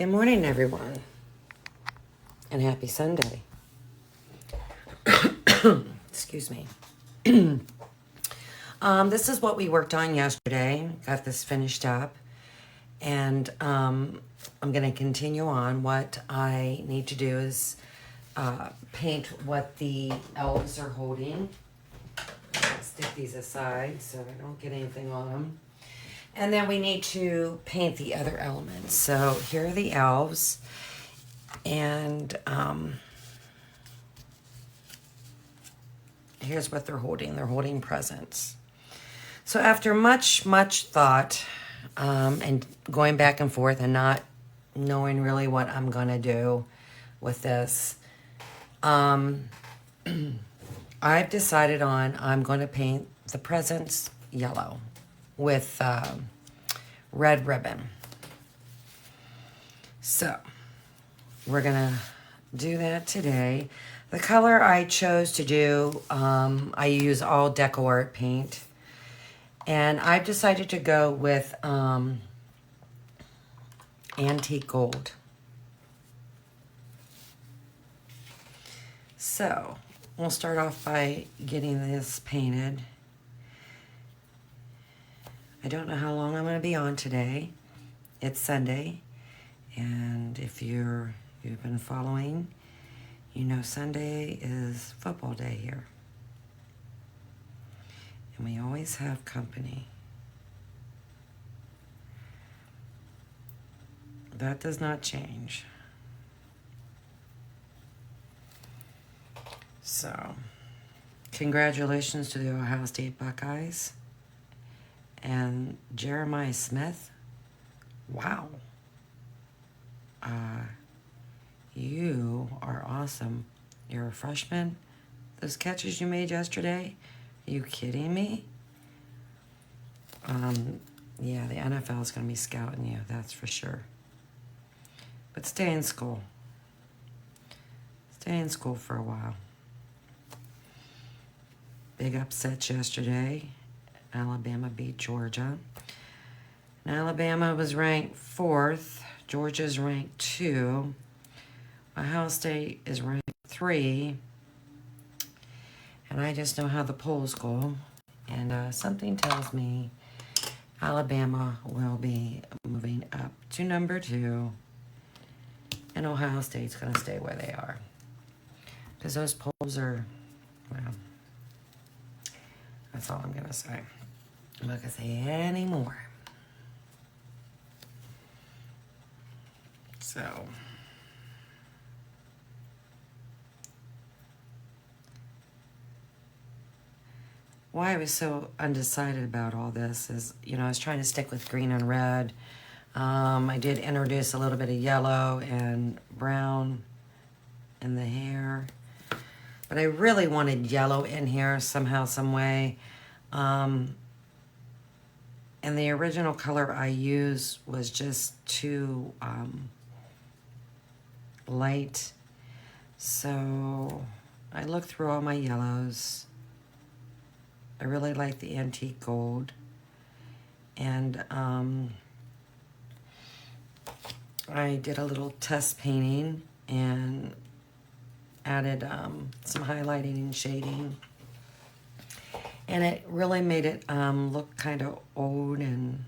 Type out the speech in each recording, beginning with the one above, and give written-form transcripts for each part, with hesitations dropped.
Good morning, everyone, and happy Sunday. Excuse me. This is what we worked on yesterday. Got this finished up, and I'm going to continue on. What I need to do is paint what the elves are holding. Stick these aside so I don't get anything on them. And then we need to paint the other elements. So here are the elves. And here's what they're holding. They're holding presents. So after much thought and going back and forth and not knowing really what I'm going to do with this, I've decided I'm going to paint the presents yellow with red ribbon. So we're gonna do that today. The color I chose to do, I use all DecoArt paint, and I've decided to go with antique gold. So we'll start off by getting this painted. I don't know how long I'm going to be on today. It's Sunday, and if you've been following, you know Sunday is football day here. And we always have company. That does not change. So, congratulations to the Ohio State Buckeyes. And Jeremiah Smith, wow. You are awesome. You're a freshman. Those catches you made yesterday, are you kidding me? Yeah, the NFL is going to be scouting you, that's for sure. But stay in school. Stay in school for a while. Big upsets yesterday. Alabama beat Georgia. And Alabama was ranked 4th. Georgia's ranked 2. Ohio State is ranked 3. And I just know how the polls go. And something tells me Alabama will be moving up to number 2. And Ohio State's going to stay where they are. Because those polls are, well, that's all I'm going to say. I'm not going to say any more. So, why I was so undecided about all this is, I was trying to stick with green and red. I did introduce a little bit of yellow and brown in the hair. But I really wanted yellow in here somehow, some way. And the original color I used was just too light. So I looked through all my yellows. I really like the antique gold. And I did a little test painting and added some highlighting and shading. And it really made it look kind of old and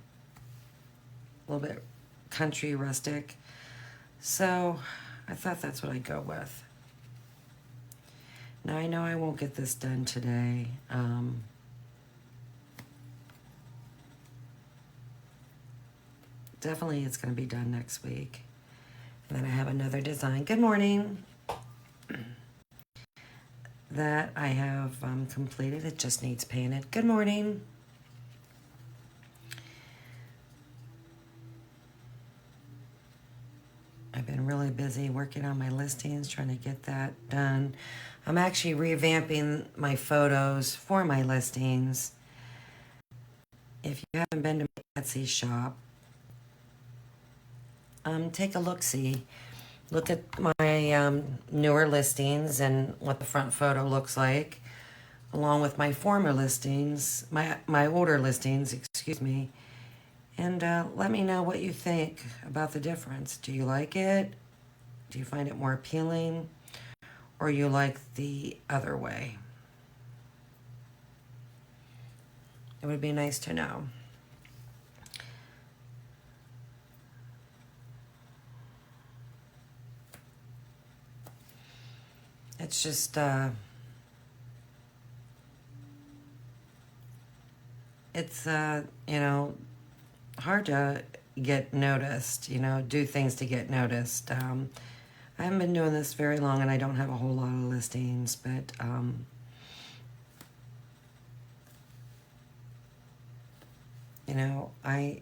a little bit country rustic. So I thought that's what I'd go with. Now I know I won't get this done today. Definitely it's going to be done next week. And then I have another design. Good morning. That I have completed. It just needs painted. Good morning. I've been really busy working on my listings, trying to get that done. I'm actually revamping my photos for my listings. If you haven't been to my Etsy shop, take a look-see. Look at my newer listings and what the front photo looks like, along with my former listings, my older listings, excuse me, And let me know what you think about the difference. Do you like it? Do you find it more appealing? Or you like the other way? It would be nice to know. It's just, it's, hard to get noticed, do things to get noticed. I haven't been doing this very long and I don't have a whole lot of listings, but I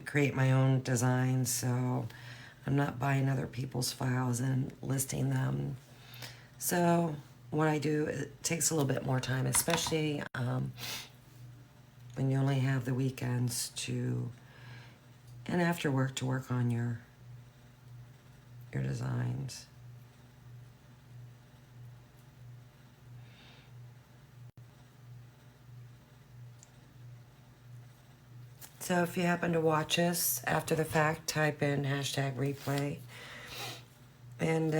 create my own designs, so I'm not buying other people's files and listing them. So what I do, it takes a little bit more time, especially when you only have the weekends and after work to work on your designs. So if you happen to watch us after the fact, type in #replay and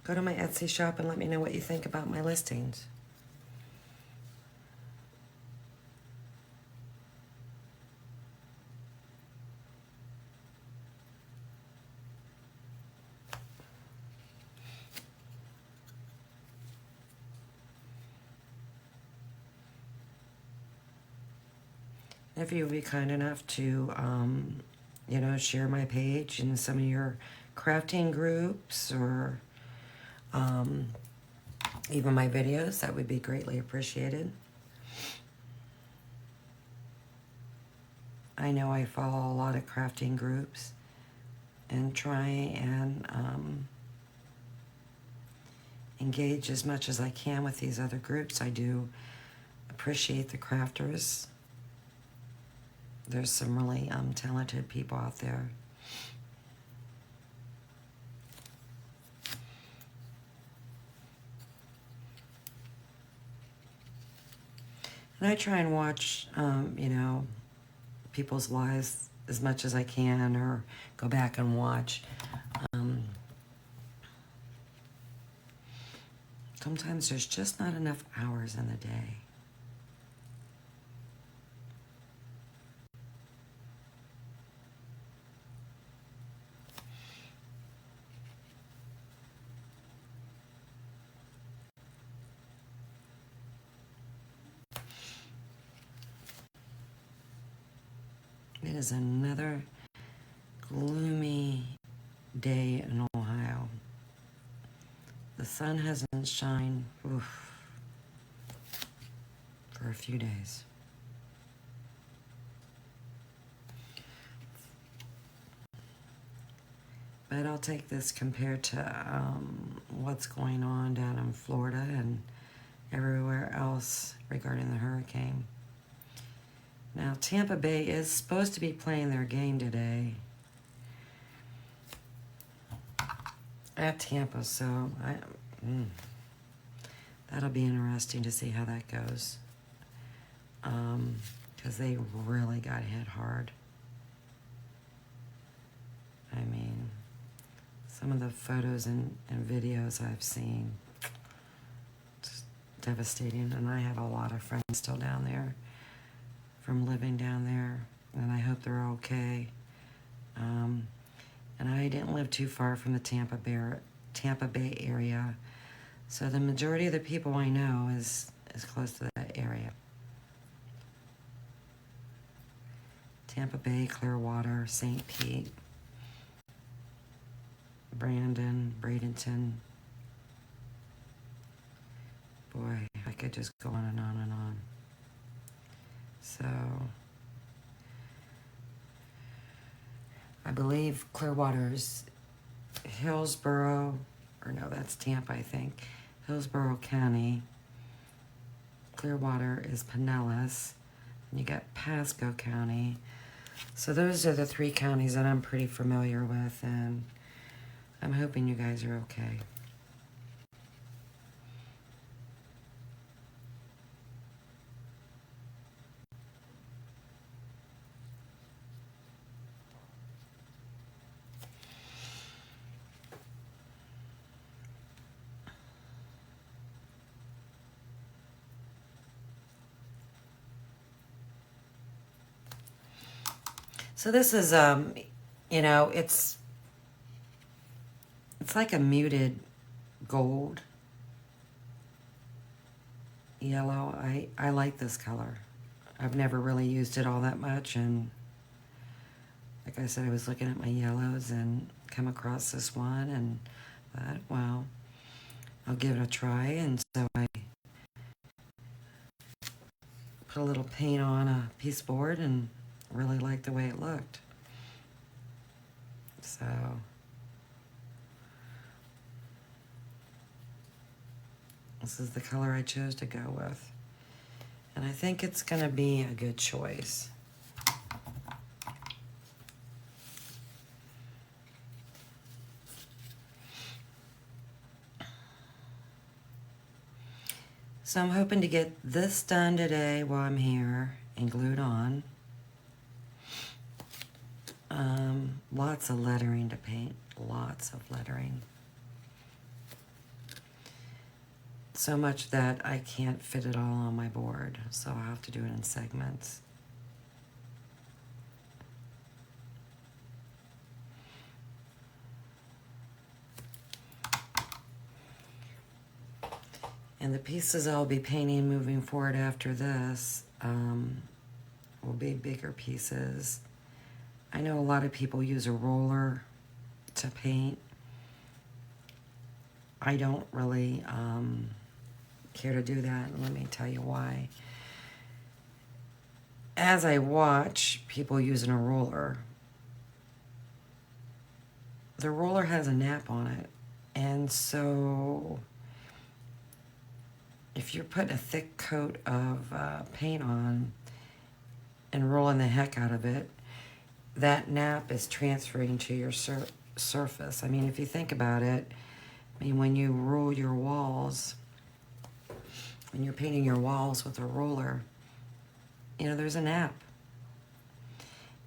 go to my Etsy shop and let me know what you think about my listings. If you would be kind enough to, share my page in some of your crafting groups or even my videos, that would be greatly appreciated. I know I follow a lot of crafting groups and try and engage as much as I can with these other groups. I do appreciate the crafters. There's some really talented people out there. And I try and watch, people's lives as much as I can, or go back and watch. Sometimes there's just not enough hours in the day. It is another gloomy day in Ohio. The sun hasn't shined for a few days. But I'll take this compared to what's going on down in Florida and everywhere else regarding the hurricane. Now, Tampa Bay is supposed to be playing their game today at Tampa, so that'll be interesting to see how that goes. Because they really got hit hard. I mean, some of the photos and videos I've seen, it's devastating, and I have a lot of friends still down there from living down there, and I hope they're okay. And I didn't live too far from the Tampa Bay area, so the majority of the people I know is close to that area. Tampa Bay, Clearwater, St. Pete, Brandon, Bradenton. Boy, I could just go on and on and on. So, I believe Clearwater's Hillsborough, or no, that's Tampa, I think. Hillsborough County. Clearwater is Pinellas. And you got Pasco County. So those are the 3 counties that I'm pretty familiar with, and I'm hoping you guys are okay. So this is, you know, it's like a muted gold yellow. I like this color. I've never really used it all that much, and like I said, I was looking at my yellows and come across this one and thought, well, I'll give it a try. And so I put a little paint on a piece of board and really liked the way it looked. So this is the color I chose to go with. And I think it's going to be a good choice. So I'm hoping to get this done today while I'm here and glued on. Lots of lettering to paint, lots of lettering. So much that I can't fit it all on my board, so I'll have to do it in segments. And the pieces I'll be painting moving forward after this will be bigger pieces. I know a lot of people use a roller to paint. I don't really care to do that, and let me tell you why. As I watch people using a roller, the roller has a nap on it, and so if you're putting a thick coat of paint on and rolling the heck out of it, that nap is transferring to your surface. I mean, if you think about it, I mean, when you roll your walls, when you're painting your walls with a roller, you know, there's a nap.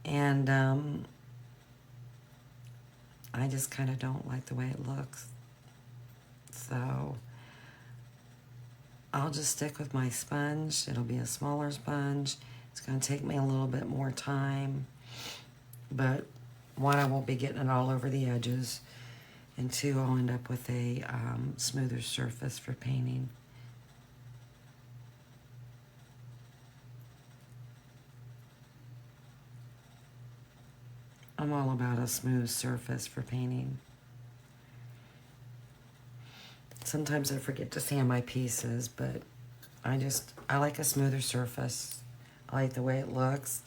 And I just kind of don't like the way it looks. So I'll just stick with my sponge. It'll be a smaller sponge. It's going to take me a little bit more time. But one, I won't be getting it all over the edges. And two, I'll end up with a smoother surface for painting. I'm all about a smooth surface for painting. Sometimes I forget to sand my pieces, but I like a smoother surface. I like the way it looks.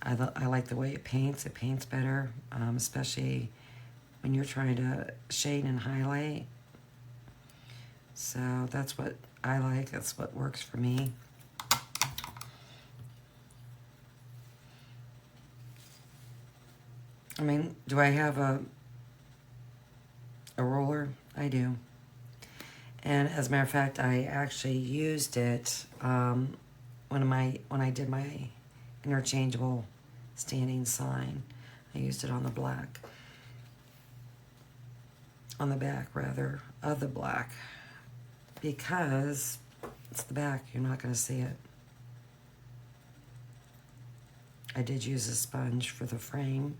I like the way it paints. It paints better, especially when you're trying to shade and highlight. So that's what I like. That's what works for me. I mean, do I have a roller? I do. And as a matter of fact, I actually used it when I did my interchangeable standing sign. I used it on the black, on the back rather, of the black, because it's the back, you're not going to see it. I did use a sponge for the frame.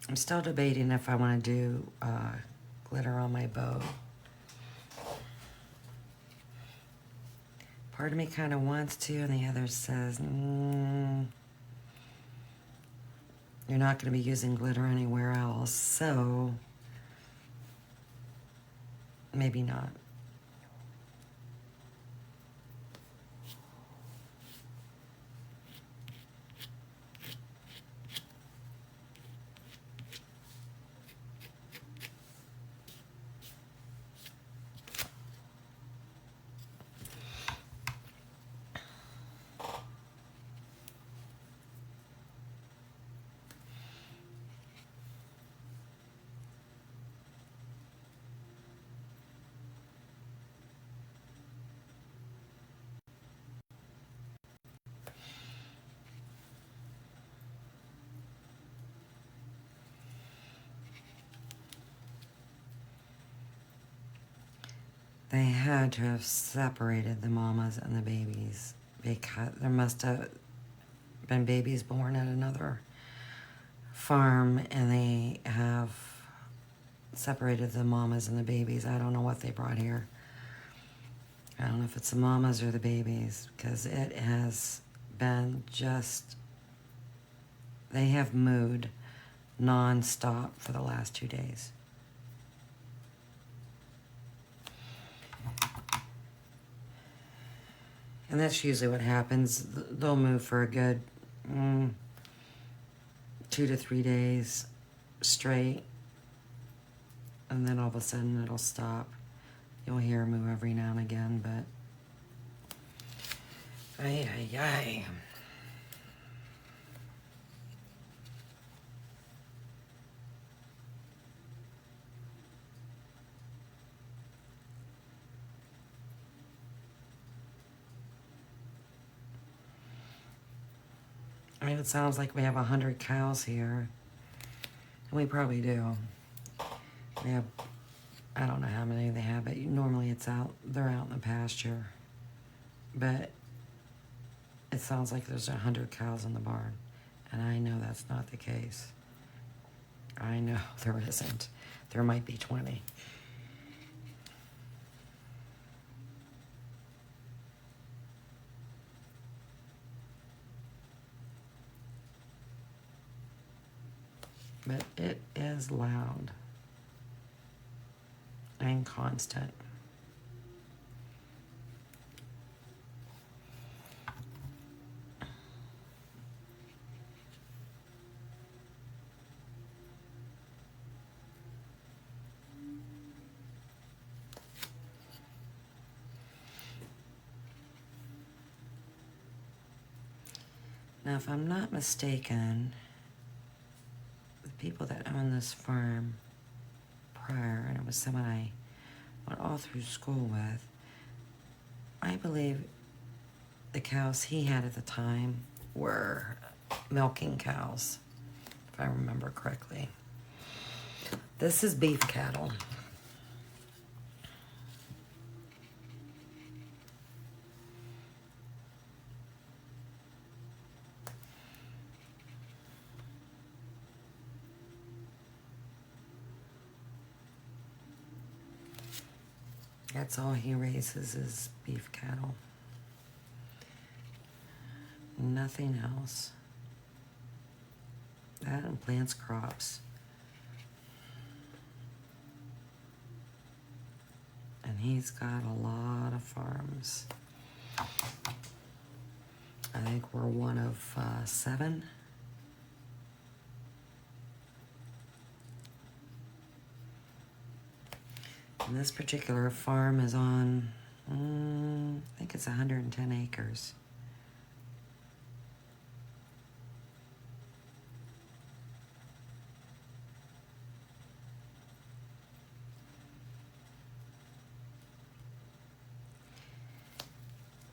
I'm still debating if I want to do glitter on my bow. Part of me kind of wants to, and the other says, you're not going to be using glitter anywhere else, so maybe not. They had to have separated the mamas and the babies because there must have been babies born at another farm, and they have separated the mamas and the babies. I don't know what they brought here. I don't know if it's the mamas or the babies, because it has been just, they have mooed non-stop for the last 2 days. And that's usually what happens. They'll move for a good 2 to 3 days straight, and then all of a sudden it'll stop. You'll hear them move every now and again, but ay, ay, ay. I mean, it sounds like we have 100 cows here, and we probably do. We have, I don't know how many they have, but normally they're out in the pasture. But it sounds like there's 100 cows in the barn, and I know that's not the case. I know there isn't. There might be 20. But it is loud and constant. Now, if I'm not mistaken, the people that own this farm prior, and it was someone I went all through school with, I believe the cows he had at the time were milking cows, if I remember correctly. This is beef cattle. That's all he raises is beef cattle. Nothing else. That and plants crops. And he's got a lot of farms. I think we're one of 7. And this particular farm is on, I think it's 110 acres.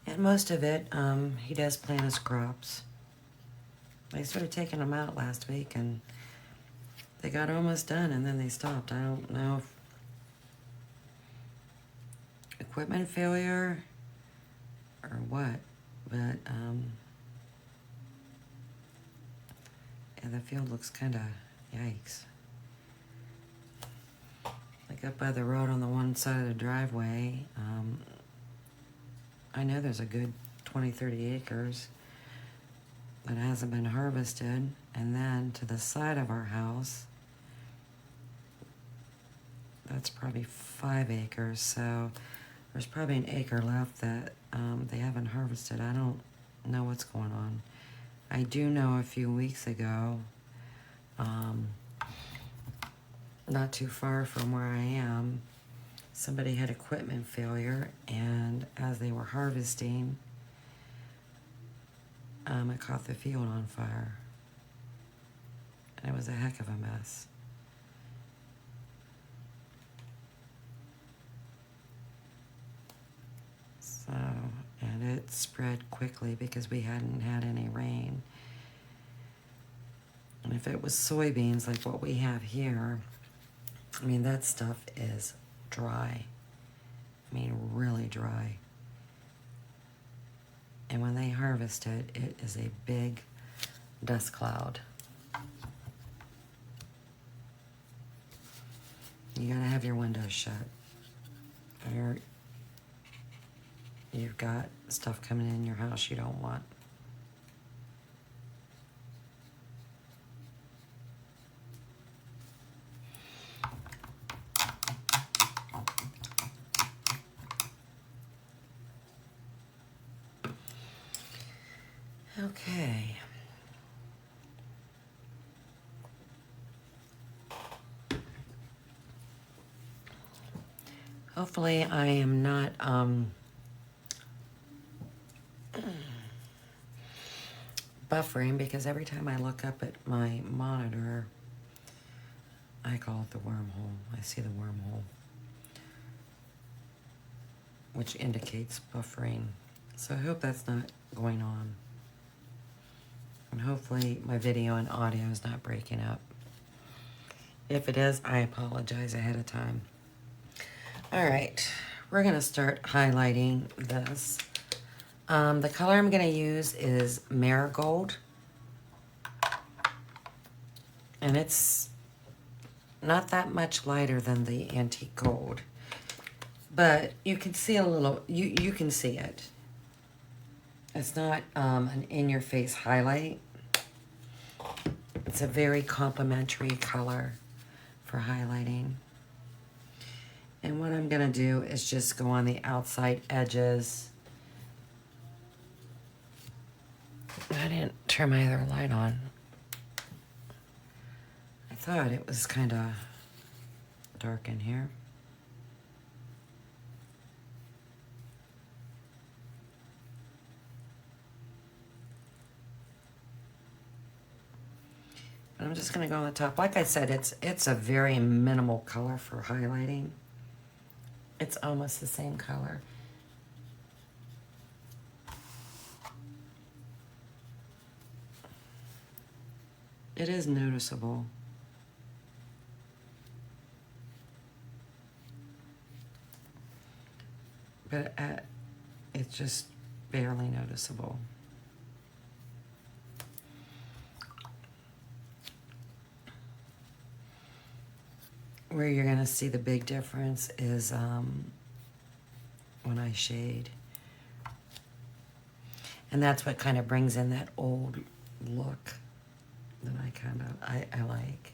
And most of it, he does plant his crops. They started taking them out last week, and they got almost done, and then they stopped. I don't know if equipment failure or what, but yeah, the field looks kind of yikes. Like up by the road on the one side of the driveway, I know there's a good 20, 30 acres that hasn't been harvested, and then to the side of our house, that's probably 5 acres, so there's probably an acre left that they haven't harvested. I don't know what's going on. I do know a few weeks ago, not too far from where I am, somebody had equipment failure, and as they were harvesting, it caught the field on fire. And it was a heck of a mess. So, and it spread quickly because we hadn't had any rain. And if it was soybeans like what we have here, I mean, that stuff is dry. I mean, really dry. And when they harvest it, it is a big dust cloud. You gotta have your windows shut. Or you've got stuff coming in your house you don't want. Okay. Hopefully I am not buffering, because every time I look up at my monitor, I call it the wormhole. I see the wormhole, which indicates buffering. So I hope that's not going on. And hopefully my video and audio is not breaking up. If it is, I apologize ahead of time. All right, we're gonna start highlighting this. The color I'm gonna use is Marigold. And it's not that much lighter than the Antique Gold. But you can see a little, you can see it. It's not an in-your-face highlight. It's a very complimentary color for highlighting. And what I'm gonna do is just go on the outside edges. I didn't turn my other light on. I thought it was kind of dark in here. I'm just gonna go on the top. Like I said, it's a very minimal color for highlighting. It's almost the same color. It is noticeable. But it's just barely noticeable. Where you're gonna see the big difference is when I shade. And that's what kind of brings in that old look that I like.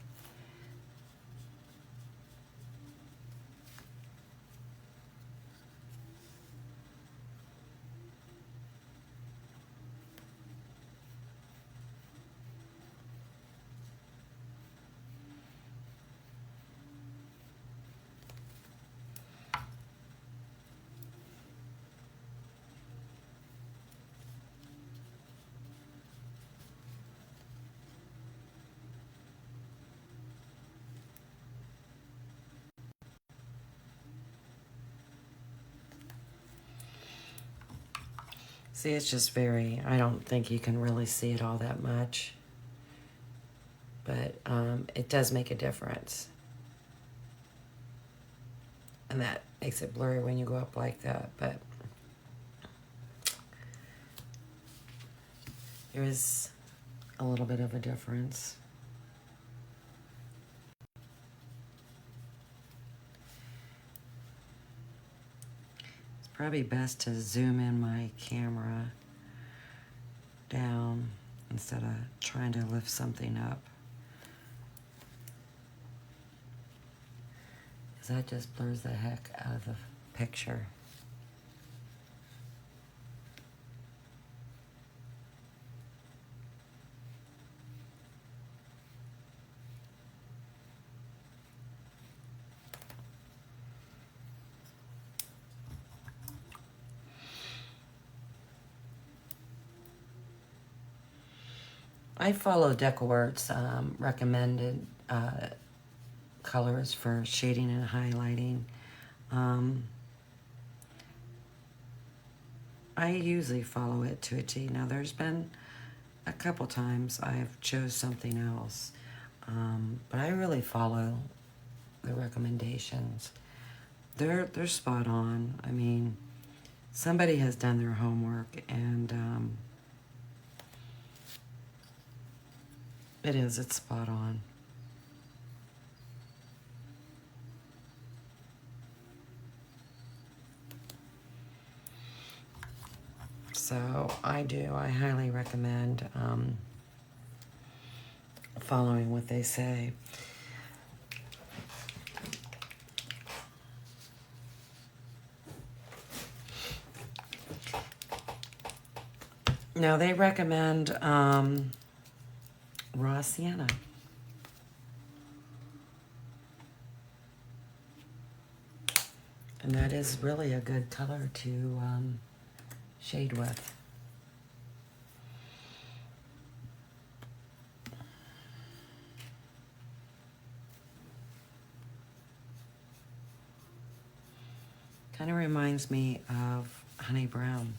See, it's just very, I don't think you can really see it all that much. But it does make a difference. And that makes it blurry when you go up like that. But there is a little bit of a difference. Probably best to zoom in my camera down instead of trying to lift something up. Because that just blurs the heck out of the picture. I follow DecoArt's recommended colors for shading and highlighting. I usually follow it to a T. Now there's been a couple times I've chose something else, but I really follow the recommendations. they're spot on. I mean, somebody has done their homework, and it's spot on. So I highly recommend following what they say. Now they recommend raw sienna. And that is really a good color to shade with. Kind of reminds me of Honey Brown.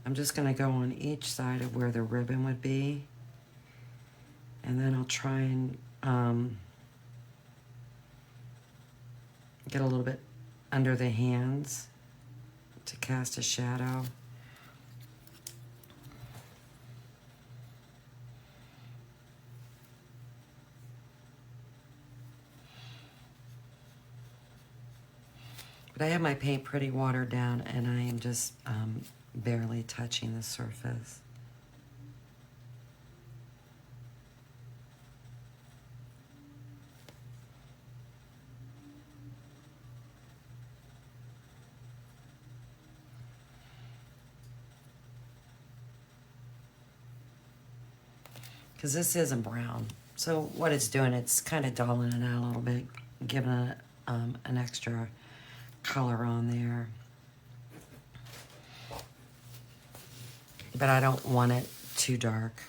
I'm just going to go on each side of where the ribbon would be, and then I'll try and get a little bit under the hands to cast a shadow. But I have my paint pretty watered down, and I am just barely touching the surface. Because this isn't brown. So what it's doing, it's kind of dulling it out a little bit, giving it an extra color on there. But I don't want it too dark.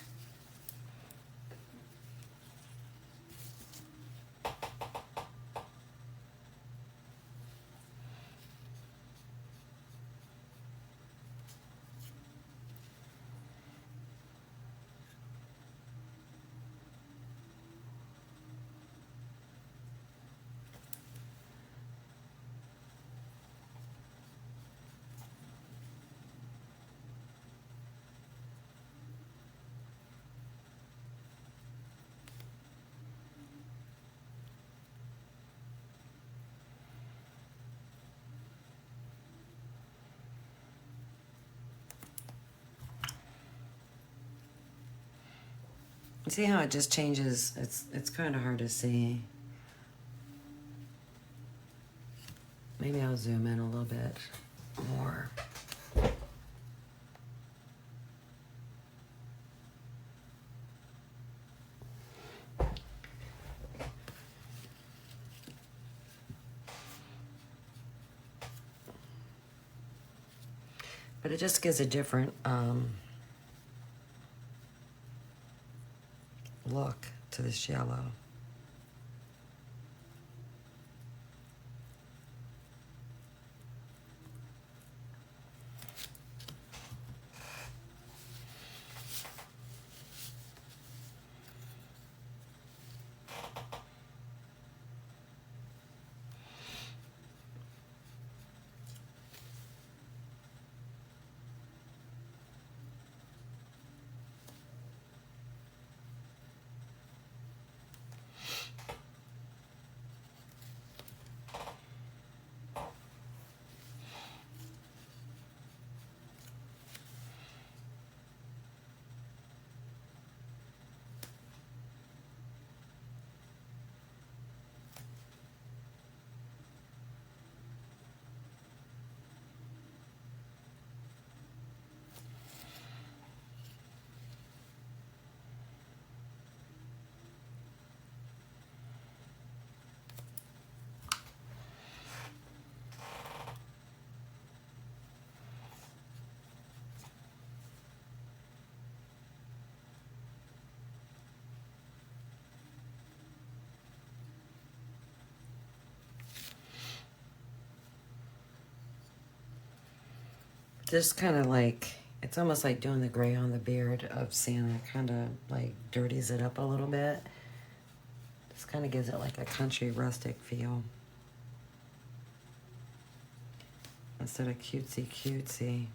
See how it just changes? It's kind of hard to see. Maybe I'll zoom in a little bit more. But it just gives a different look to this yellow. Just kind of like It's almost like doing the gray on the beard of Santa. Kind of like dirties it up a little bit. Just kind of gives it like a country rustic feel. Instead of cutesy cutesy.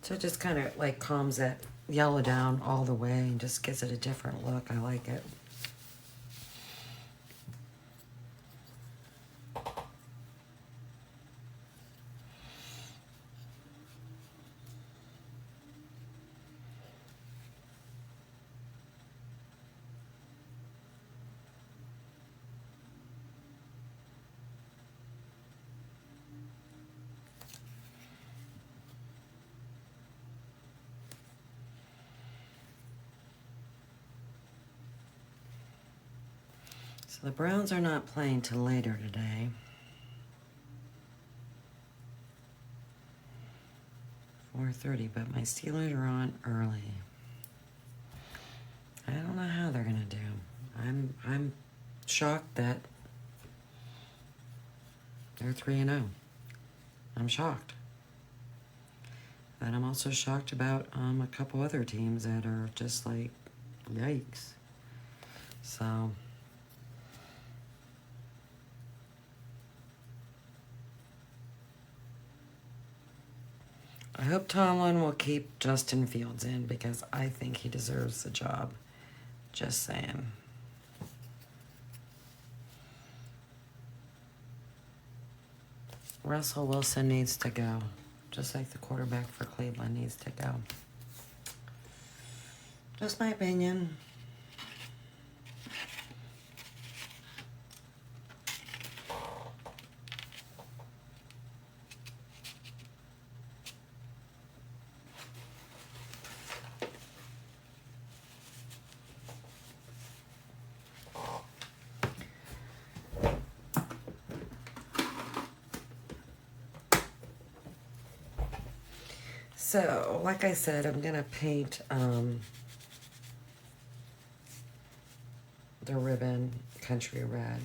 So it just kind of like calms that yellow down all the way and just gives it a different look. I like it. So the Browns are not playing till later today. 4:30, but my Steelers are on early. I don't know how they're gonna do. I'm shocked that they're 3-0. I'm shocked. And I'm also shocked about a couple other teams that are just like, yikes. So I hope Tomlin will keep Justin Fields in because I think he deserves the job. Just saying. Russell Wilson needs to go, just like the quarterback for Cleveland needs to go. Just my opinion. So, like I said, I'm going to paint the ribbon country red.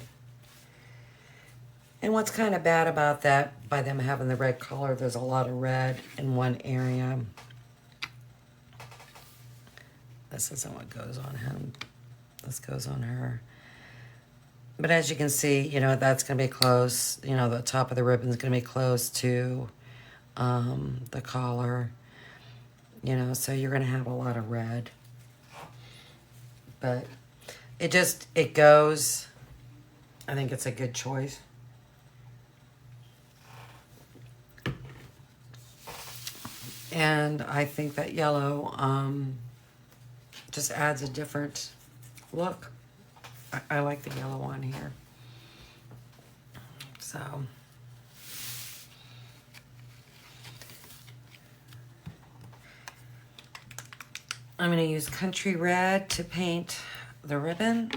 And what's kind of bad about that, by them having the red color, there's a lot of red in one area. This isn't what goes on him. This goes on her. But as you can see, you know, that's going to be close. You know, the top of the ribbon is going to be close to the collar. You know, so you're going to have a lot of red. But it goes. I think it's a good choice. And I think that yellow just adds a different look. I like the yellow one here. So I'm going to use Country Red to paint the ribbon.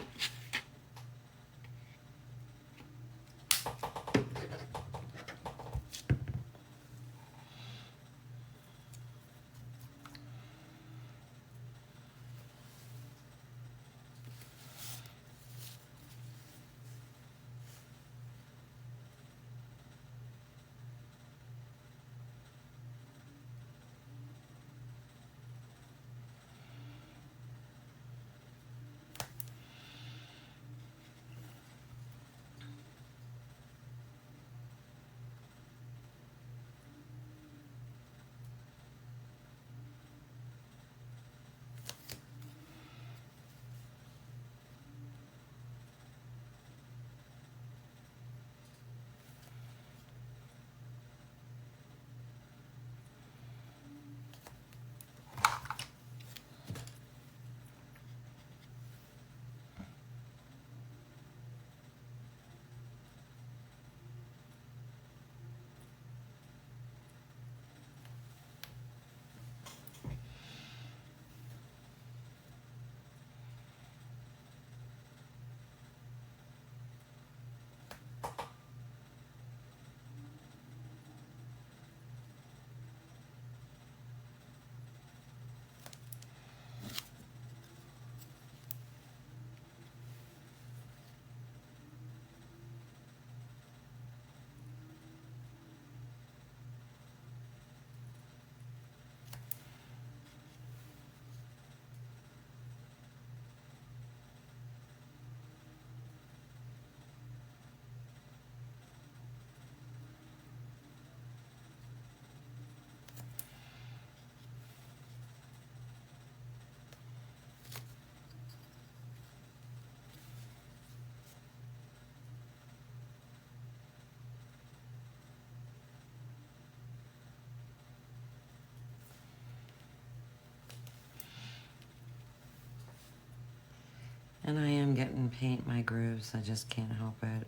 And I am getting paint my grooves. I just can't help it.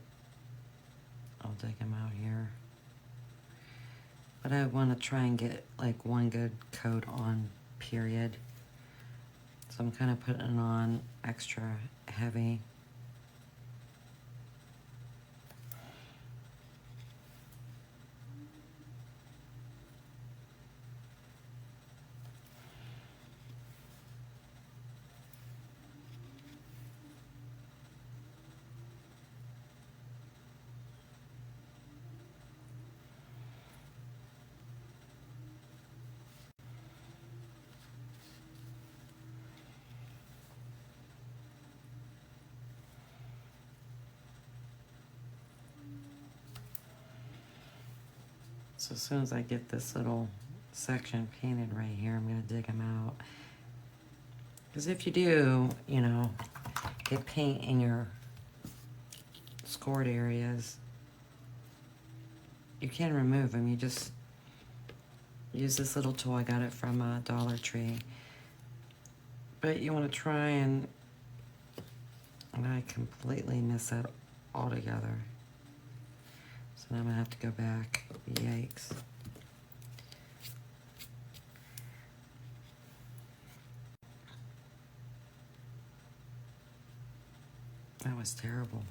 I'll dig them out here. But I want to try and get like one good coat on, period. So I'm kind of putting it on extra heavy. So as soon as I get this little section painted right here, I'm going to dig them out. Because if you do, you know, get paint in your scored areas, you can remove them. You just use this little tool. I got it from Dollar Tree. But you want to try and I completely miss that altogether. So now I'm going to have to go back. Yikes. That was terrible.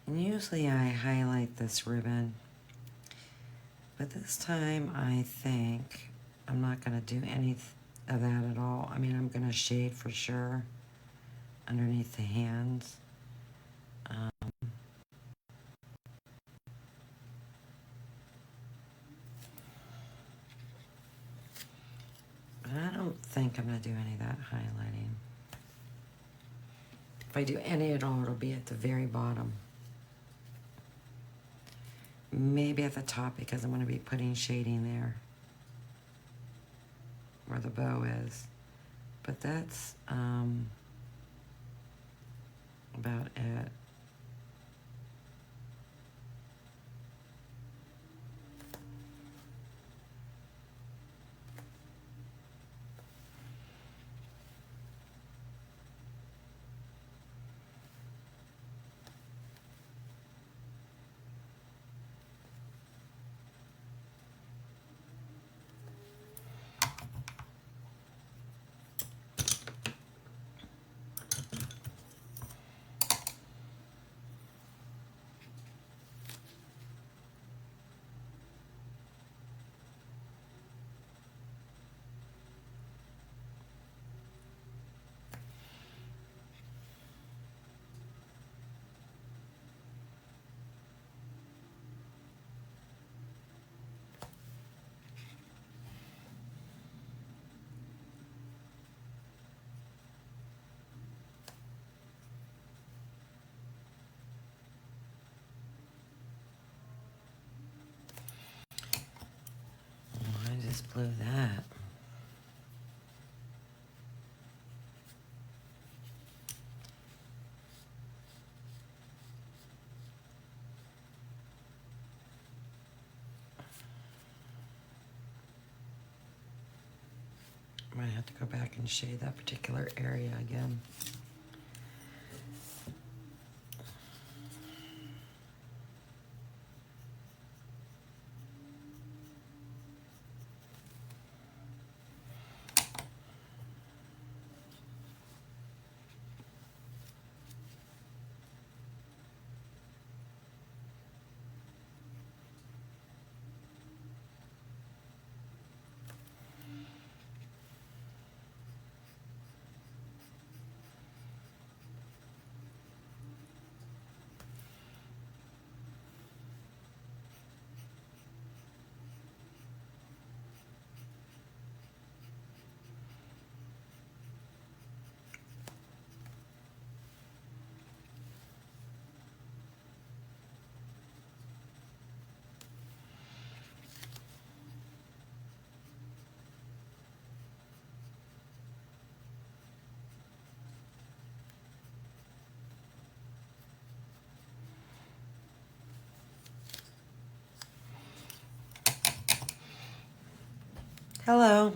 And usually I highlight this ribbon, but this time I think I'm not going to do any of that at all. I mean, I'm going to shade for sure underneath the hands. But I don't think I'm going to do any of that highlighting. If I do any at all, it'll be at the very bottom. Maybe at the top because I'm going to be putting shading there where the bow is. But that's about it. just glue that. I might have to go back and shade that particular area again. Hello.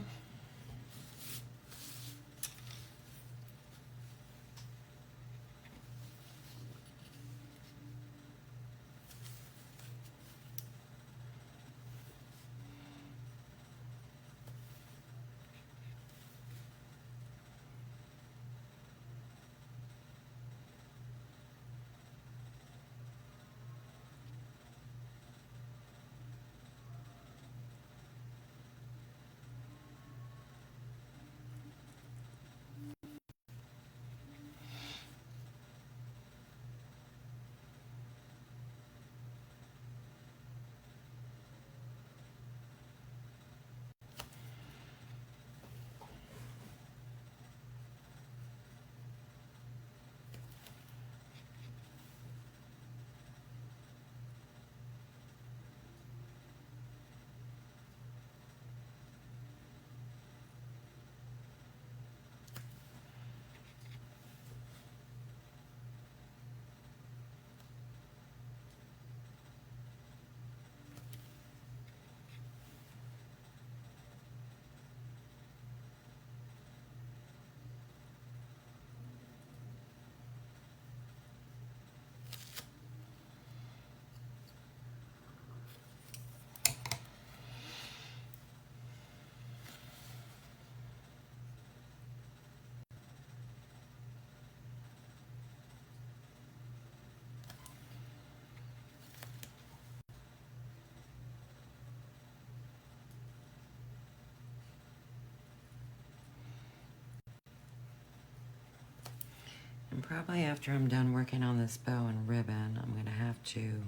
And probably after I'm done working on this bow and ribbon, I'm going to have to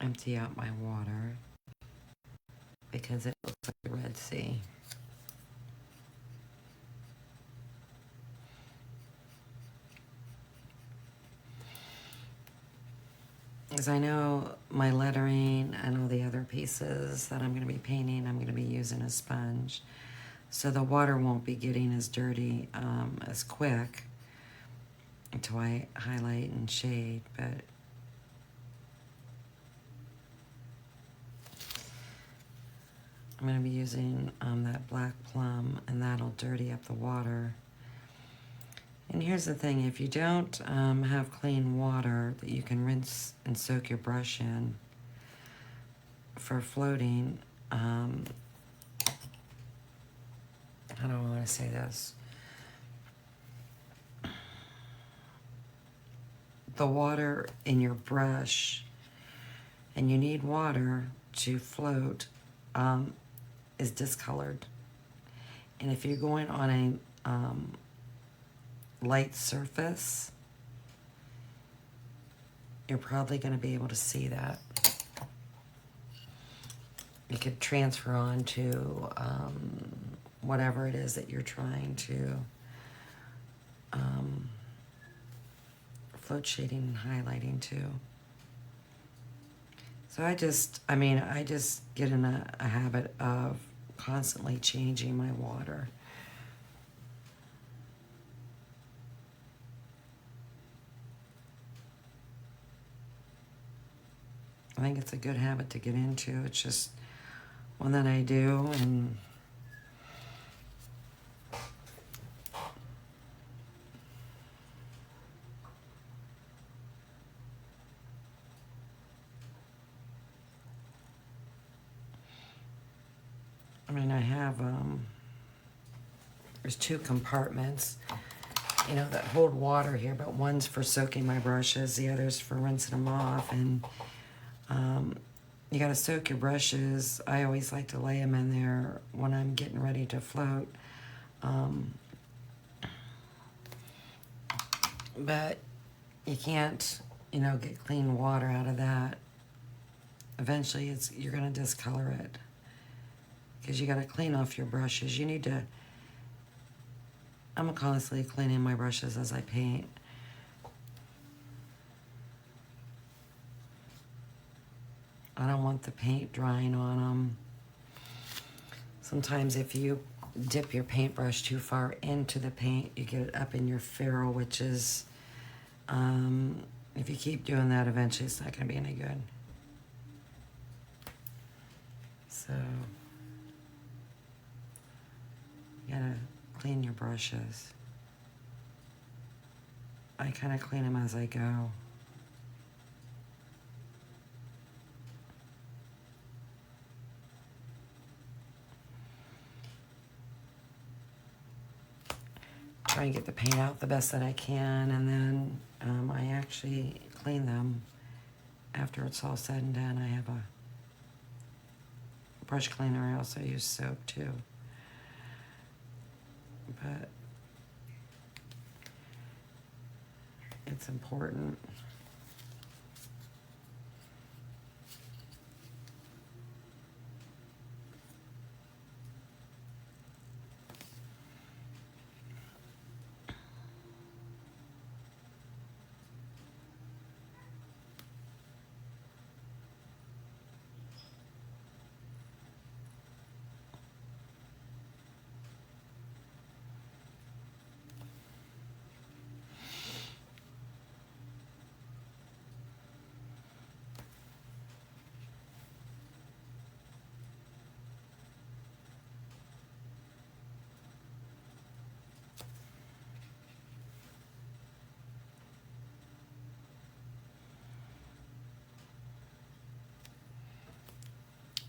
empty out my water because it looks like the Red Sea. Because I know my lettering and all the other pieces that I'm going to be painting, I'm going to be using a sponge. So the water won't be getting as dirty as quick until I highlight and shade, but I'm going to be using that black plum, and that'll dirty up the water. And here's the thing, if you don't have clean water that you can rinse and soak your brush in for floating, how do I want to say this? The water in your brush, and you need water to float, is discolored. And if you're going on a light surface, you're probably going to be able to see that. You could transfer on to whatever it is that you're trying to float shading and highlighting to. So I just get in a habit of constantly changing my water. I think it's a good habit to get into. It's just one that I do, and I mean, I have, there's two compartments, that hold water here, but one's for soaking my brushes, the other's for rinsing them off, and you gotta soak your brushes. I always like to lay them in there when I'm getting ready to float. But you can't, get clean water out of that. Eventually, you're gonna discolor it because you gotta clean off your brushes. I'm constantly cleaning my brushes as I paint. I don't want the paint drying on them. Sometimes if you dip your paintbrush too far into the paint, you get it up in your ferrule, which is, if you keep doing that, eventually it's not going to be any good. So, you gotta clean your brushes. I kind of clean them as I go. Try and get the paint out the best that I can, and then I actually clean them after it's all said and done. I have a brush cleaner. I also use soap too. But it's important.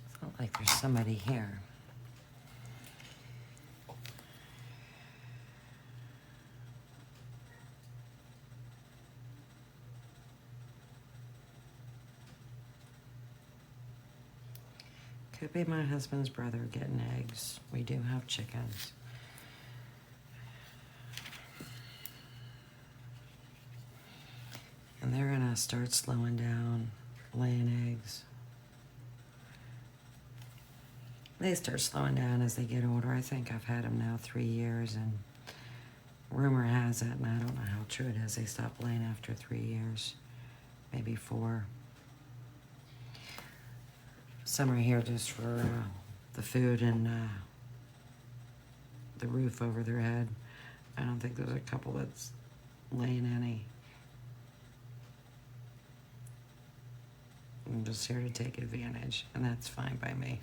It's not like there's somebody here. Could be my husband's brother getting eggs. We do have chickens. And they're gonna start slowing down, laying eggs. They start slowing down as they get older. I think I've had them now 3 years, and rumor has it, and I don't know how true it is, they stop laying after 3 years, maybe 4. Some are here just for the food and the roof over their head. I don't think there's a couple that's laying any. I'm just here to take advantage, and that's fine by me.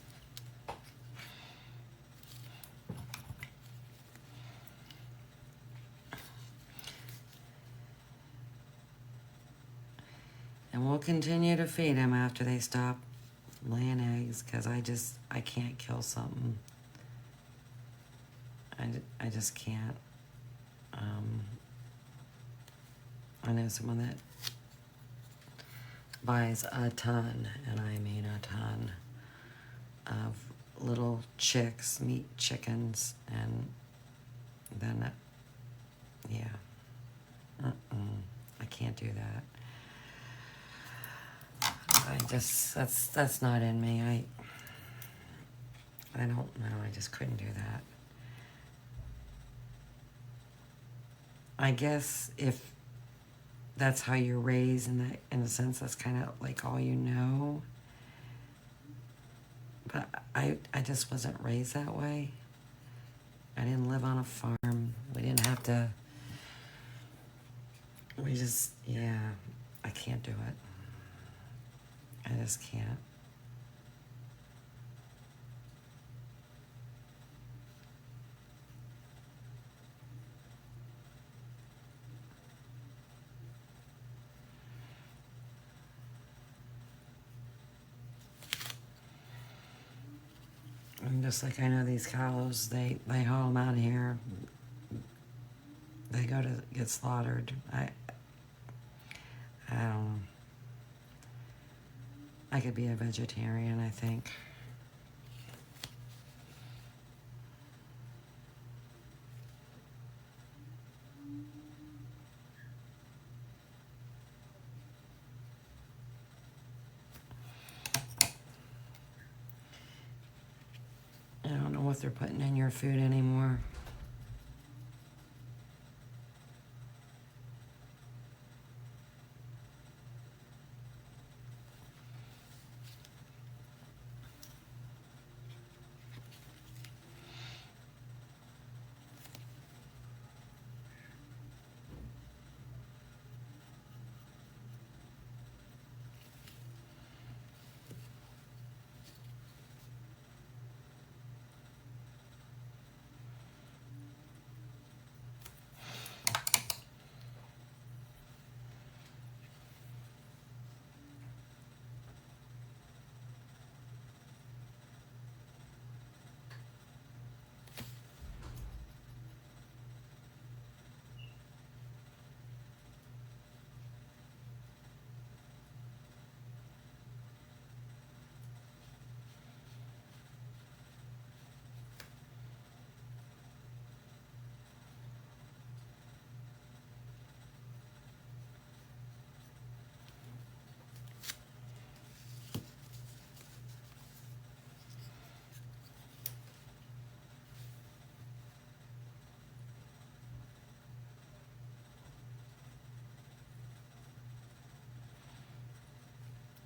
And we'll continue to feed them after they stop laying eggs, because I can't kill something. I just can't. I know someone that buys a ton, and I mean a ton, of little chicks, meat chickens, and then, yeah. I can't do that. That's not in me. I don't know, I just couldn't do that. I guess if that's how you're raised, in a sense, that's kind of like all you know. but I just wasn't raised that way. I didn't live on a farm. We didn't have to. We just, yeah, I can't do it. I just can't. And just like I know these cows, they haul them out here. They go to get slaughtered. I don't. I could be a vegetarian, I think. I don't know what they're putting in your food anymore.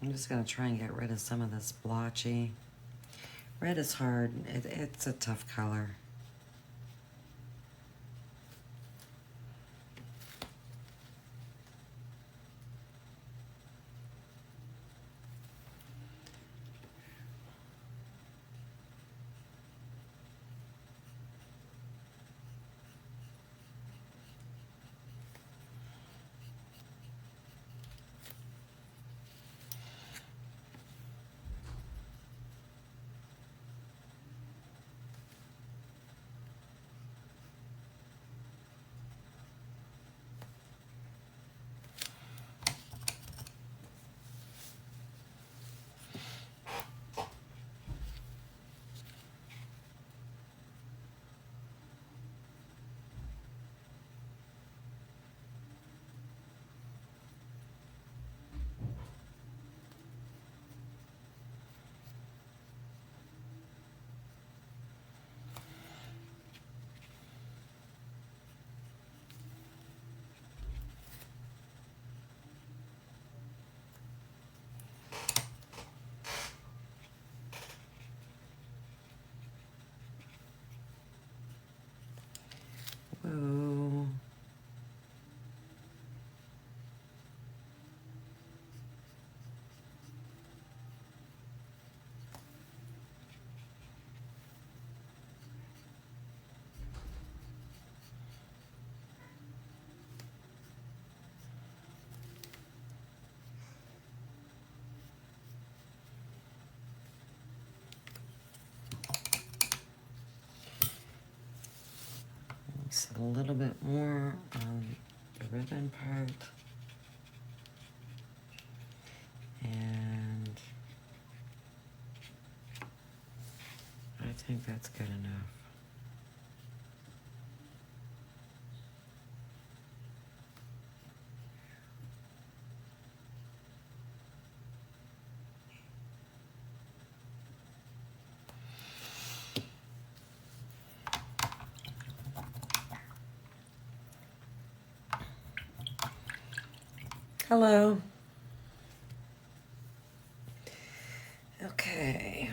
I'm just gonna try and get rid of some of this blotchy. Red is hard. It's a tough color. Whoa. Just a little bit more on the ribbon part. And I think that's good enough. Hello. Okay.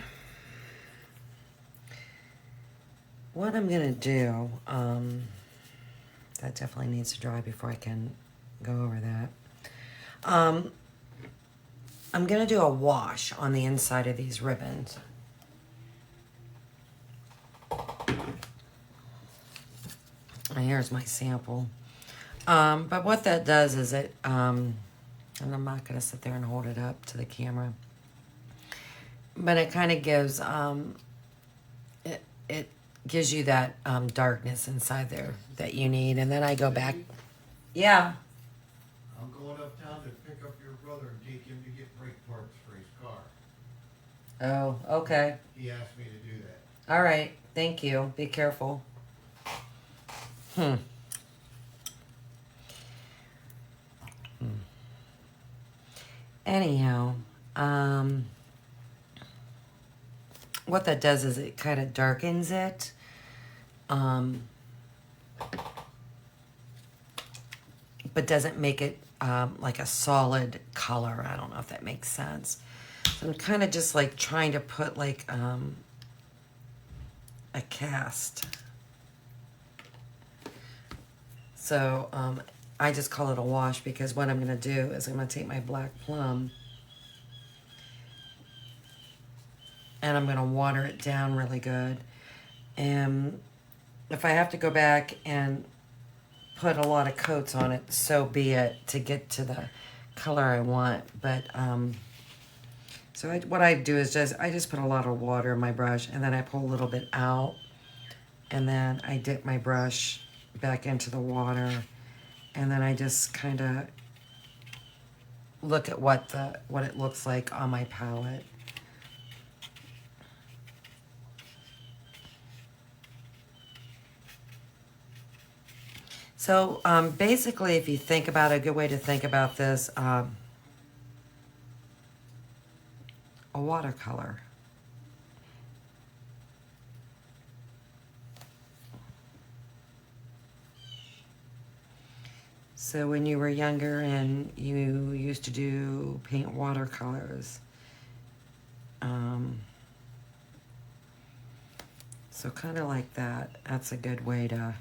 what I'm gonna do, that definitely needs to dry before I can go over that. Um, I'm gonna do a wash on the inside of these ribbons. And here's my sample. But what that does is and I'm not gonna sit there and hold it up to the camera, but it kind of gives, it gives you that darkness inside there that you need. And then I go back. Yeah. I'm going uptown to pick up your brother and take him to get brake parts for his car. Oh, okay. He asked me to do that. All right. Thank you. Be careful. Anyhow, what that does is it kind of darkens it. But doesn't make it like a solid color. I don't know if that makes sense. So I'm kind of just like trying to put like a cast. So I just call it a wash because what I'm going to do is I'm going to take my black plum and I'm going to water it down really good. And if I have to go back and put a lot of coats on it, so be it, to get to the color I want. But so what I do is I just put a lot of water in my brush, and then I pull a little bit out, and then I dip my brush back into the water, and then I just kind of look at what it looks like on my palette. So basically, if you think about it, a good way to think about this, a watercolor. So when you were younger and you used to do paint watercolors, so kind of like that, that's a good way to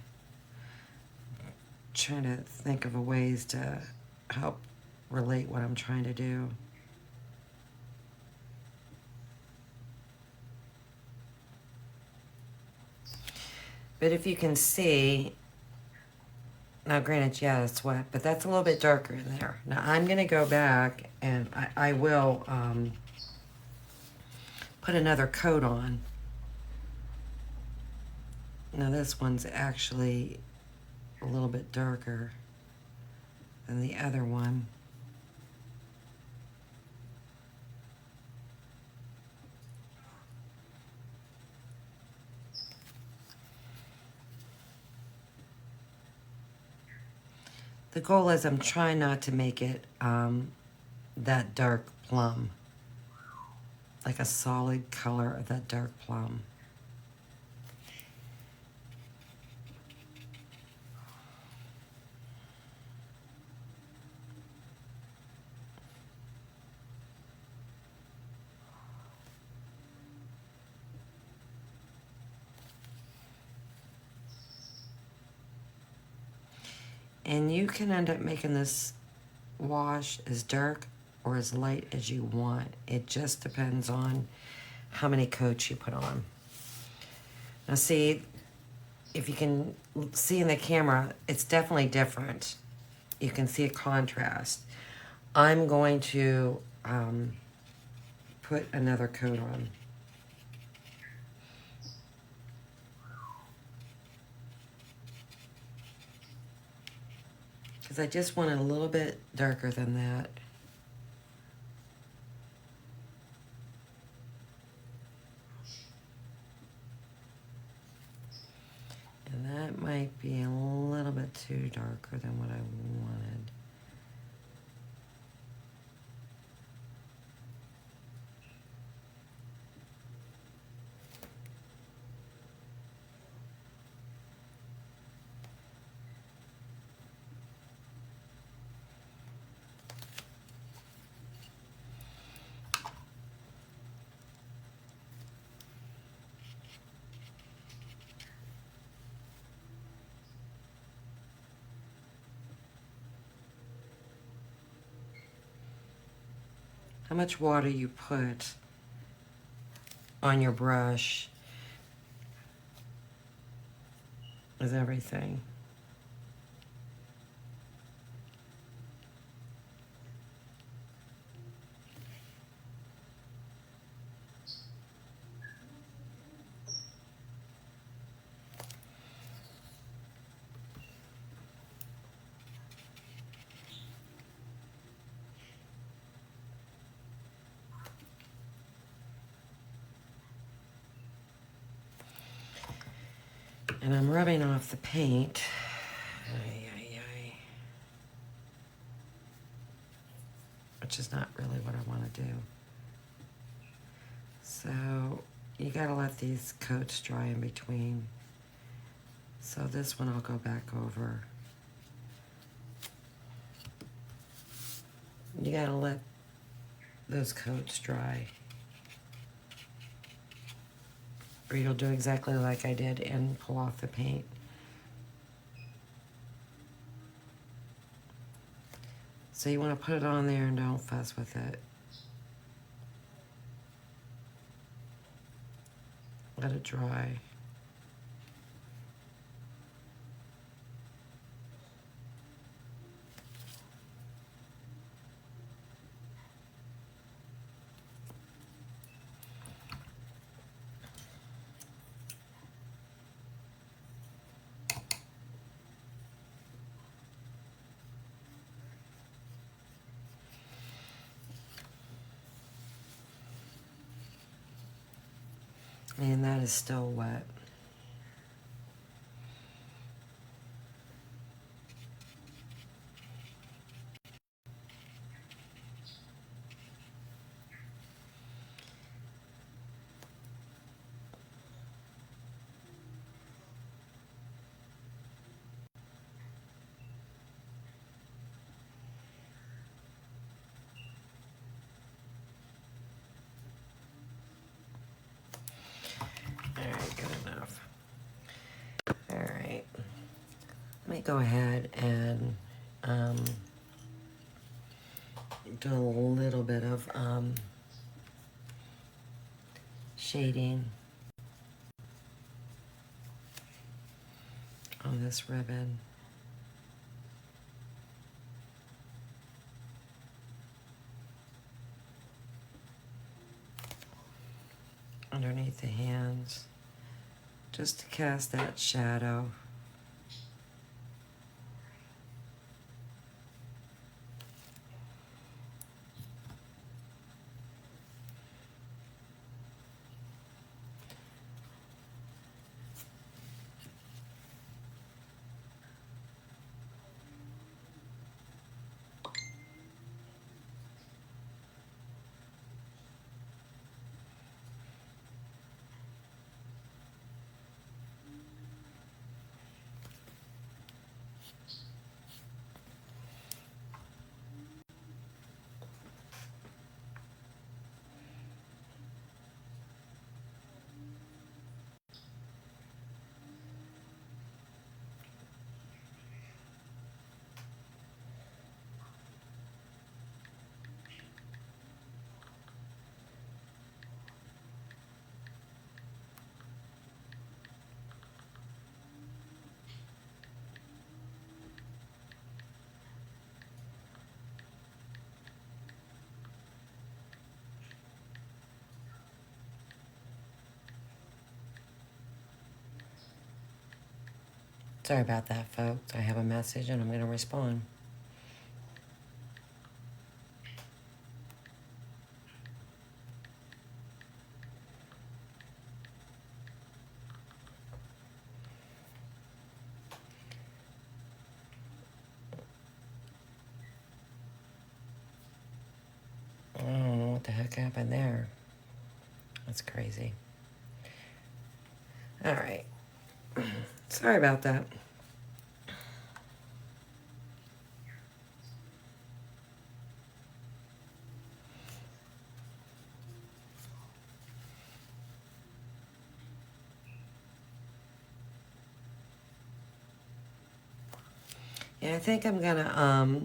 try to think of ways to help relate what I'm trying to do. But if you can see, now granted, yeah, it's wet, but that's a little bit darker in there. Now I'm going to go back and I will put another coat on. Now this one's actually a little bit darker than the other one. The goal is I'm trying not to make it that dark plum, like a solid color of that dark plum. And you can end up making this wash as dark or as light as you want. It just depends on how many coats you put on. Now see, if you can see in the camera, it's definitely different. You can see a contrast. I'm going to put another coat on. Because I just want it a little bit darker than that. And that might be a little bit too darker than what I wanted. how much water you put on your brush is everything. And I'm rubbing off the paint. Ay, ay, ay. Which is not really what I want to do. So you gotta let these coats dry in between. So this one I'll go back over. You gotta let those coats dry, or you'll do exactly like I did and pull off the paint. So you want to put it on there and don't fuss with it. Let it dry. And that is still wet. Alright, good enough. Alright. Let me go ahead and do a little bit of shading on this ribbon. Underneath the hands, just to cast that shadow. Sorry about that, folks. I have a message and I'm going to respond. I don't know what the heck happened there. That's crazy. All right. Sorry about that. Yeah, I think I'm gonna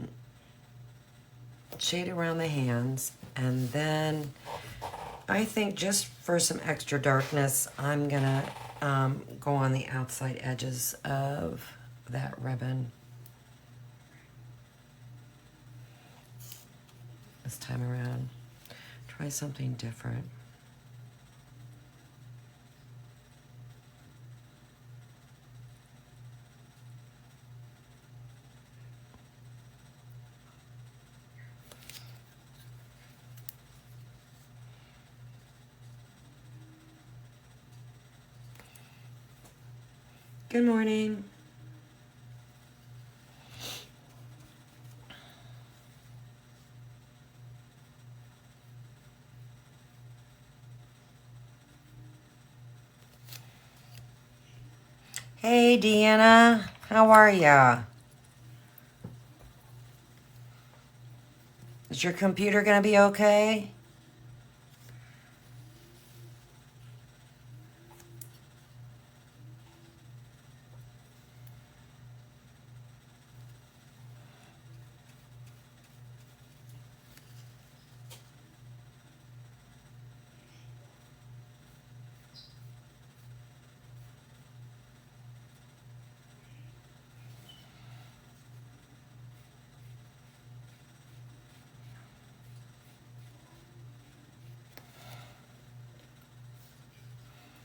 shade around the hands And then I think just for some extra darkness, I'm gonna go on the outside edges of that ribbon this time around. Try something different. Good morning. Hey, Deanna. How are ya? Is your computer gonna be okay?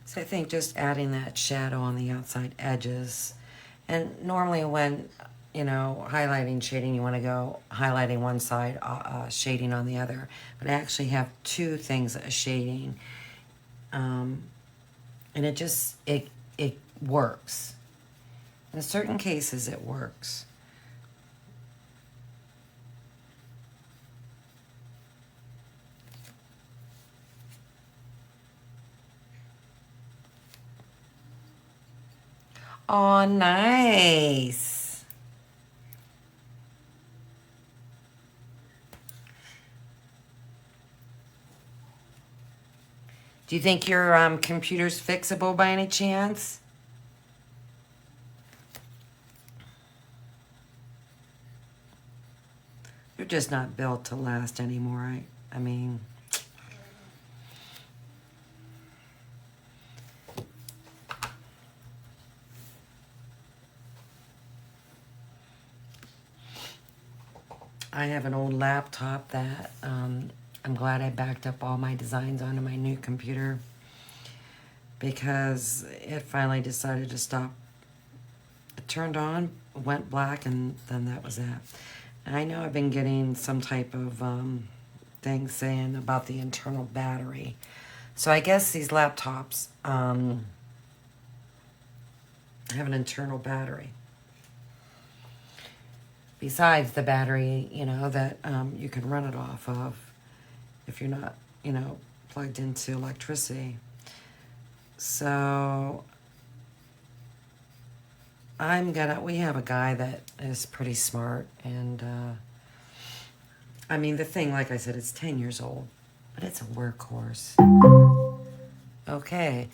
So I think just adding that shadow on the outside edges. And normally when, highlighting, shading, you want to go highlighting one side, shading on the other. But I actually have two things of shading. And it works. In certain cases, it works. Oh, nice. Do you think your computer's fixable by any chance? You're just not built to last anymore. I mean... I have an old laptop that I'm glad I backed up all my designs onto my new computer because it finally decided to stop. It turned on, went black, and then that was that. And I know I've been getting some type of thing saying about the internal battery. So I guess these laptops have an internal battery. Besides the battery, that you can run it off of if you're not, plugged into electricity. So we have a guy that is pretty smart. And, the thing, like I said, it's 10 years old, but it's a workhorse. Okay.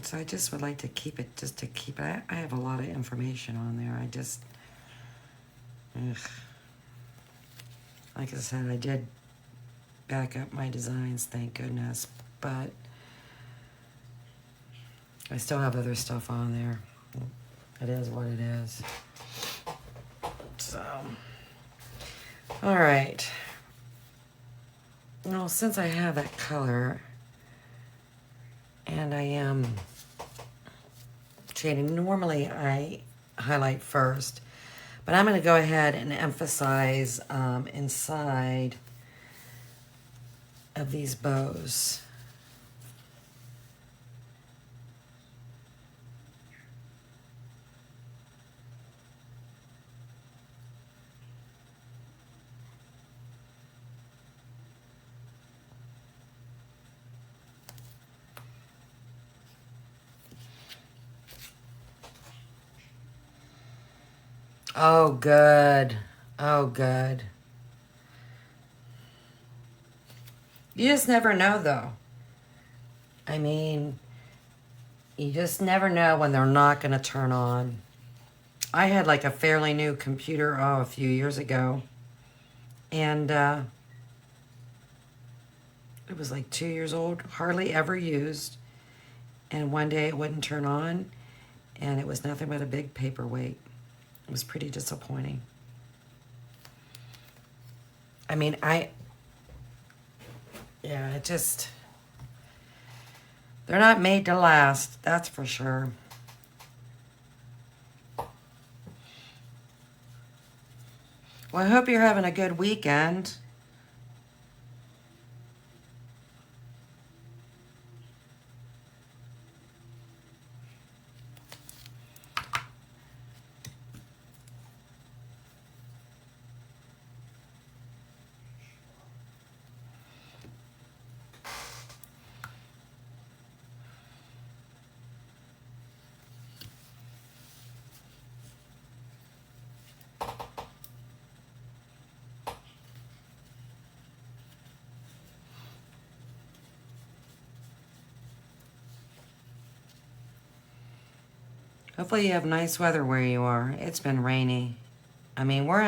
So I just would like to keep it, I have a lot of information on there. Like I said, I did back up my designs, thank goodness, but I still have other stuff on there. It is what it is. So, all right. Well, since I have that color, and I am shading. Normally I highlight first, but I'm going to go ahead and emphasize inside of these bows. Oh, good. Oh, good. You just never know, though. You just never know when they're not going to turn on. I had like a fairly new computer a few years ago, and it was like 2 years old, hardly ever used. And one day it wouldn't turn on, and it was nothing but a big paperweight. It was pretty disappointing. I mean, yeah, it just, they're not made to last, that's for sure. Well, I hope you're having a good weekend. Hopefully you have nice weather where you are. It's been rainy. I mean, we're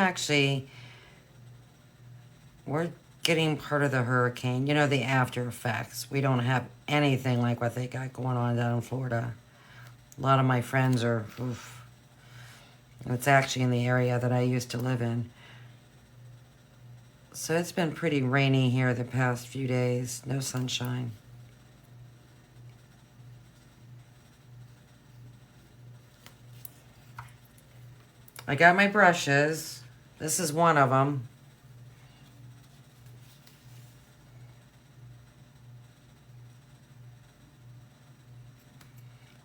getting part of the hurricane. You know, the after effects. We don't have anything like what they got going on down in Florida. A lot of my friends are, oof. It's actually in the area that I used to live in. So it's been pretty rainy here the past few days. No sunshine. I got my brushes. This is one of them.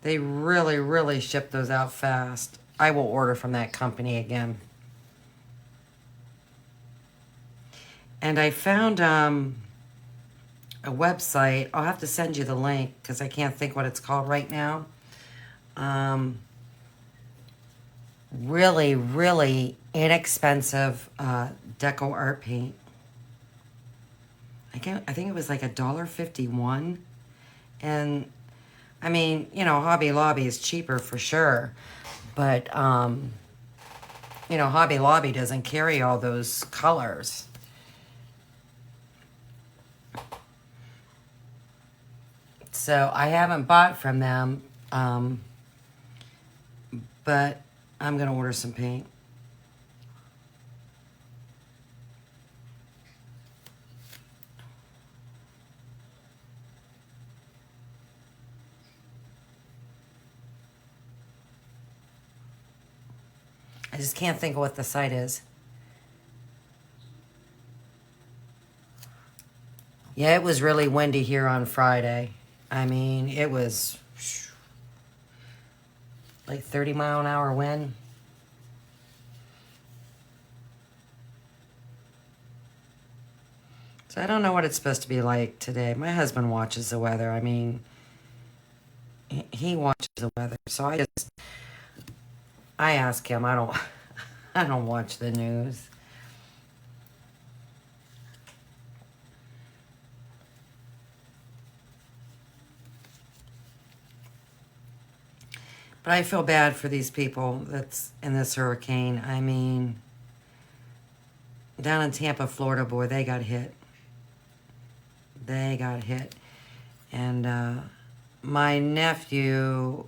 They really, really ship those out fast. I will order from that company again. And I found a website. I'll have to send you the link because I can't think what it's called right now. Really, really inexpensive deco art paint. I think it was like $1.51. And I mean, you know, Hobby Lobby is cheaper for sure. But you know, Hobby Lobby doesn't carry all those colors. So I haven't bought from them, but I'm going to order some paint. I just can't think of what the site is. Yeah, it was really windy here on Friday. I mean, it was like 30-mile-an-hour wind. So I don't know what it's supposed to be like today. My husband watches the weather. I mean, he watches the weather. So I ask him. I don't I don't watch the news. But I feel bad for these people that's in this hurricane. I mean, down in Tampa, Florida, boy, they got hit. They got hit. And my nephew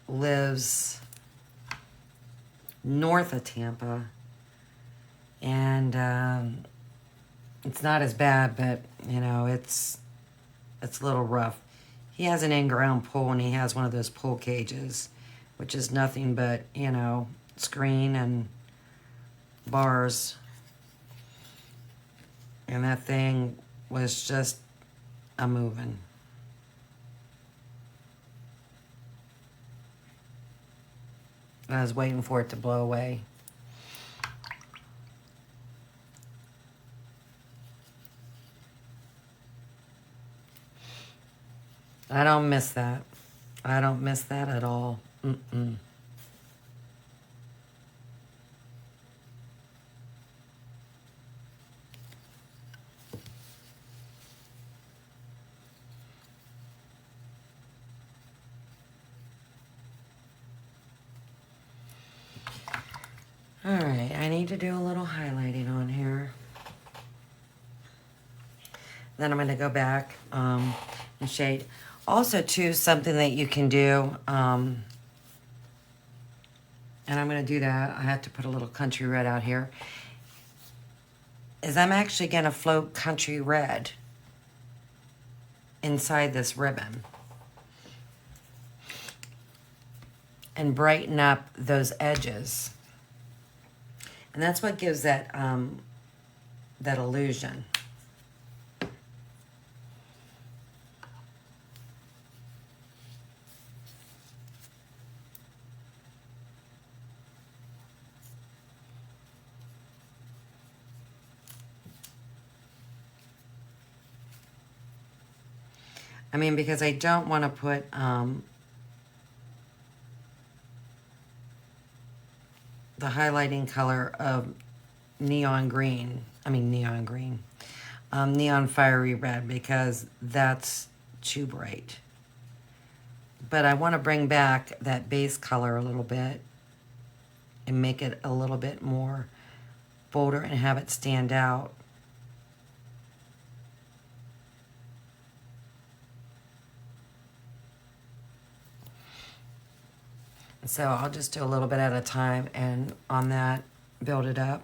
lives north of Tampa. And it's not as bad, but, you know, it's a little rough. He has an in-ground pool, and he has one of those pool cages, which is nothing but, you know, screen and bars. And that thing was just a-moving. I was waiting for it to blow away. I don't miss that. I don't miss that at all. Mm-mm. All right, I need to do a little highlighting on here. Then I'm going to go back and shade. Also, too, something that you can do, and I'm going to do that. I have to put a little country red out here. Is I'm actually going to float country red inside this ribbon and brighten up those edges. And that's what gives that that illusion. I mean, because I don't want to put the highlighting color of neon green. I mean, neon green. Neon fiery red, because that's too bright. But I want to bring back that base color a little bit and make it a little bit more bolder and have it stand out. So I'll just do a little bit at a time, and on that, build it up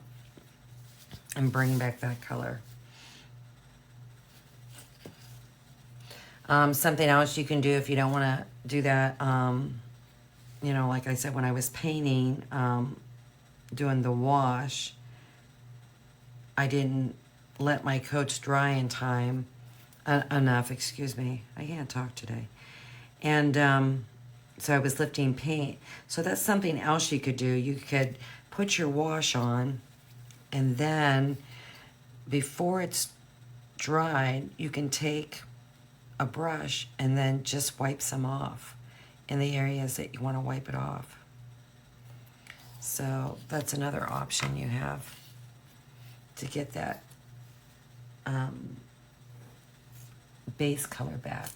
and bring back that color. Something else you can do if you don't want to do that, you know, like I said, when I was painting, doing the wash, I didn't let my coats dry in time, enough, excuse me. I can't talk today. And so I was lifting paint. So that's something else you could do. You could put your wash on, and then before it's dried, you can take a brush and then just wipe some off in the areas that you want to wipe it off. So that's another option you have to get that base color back.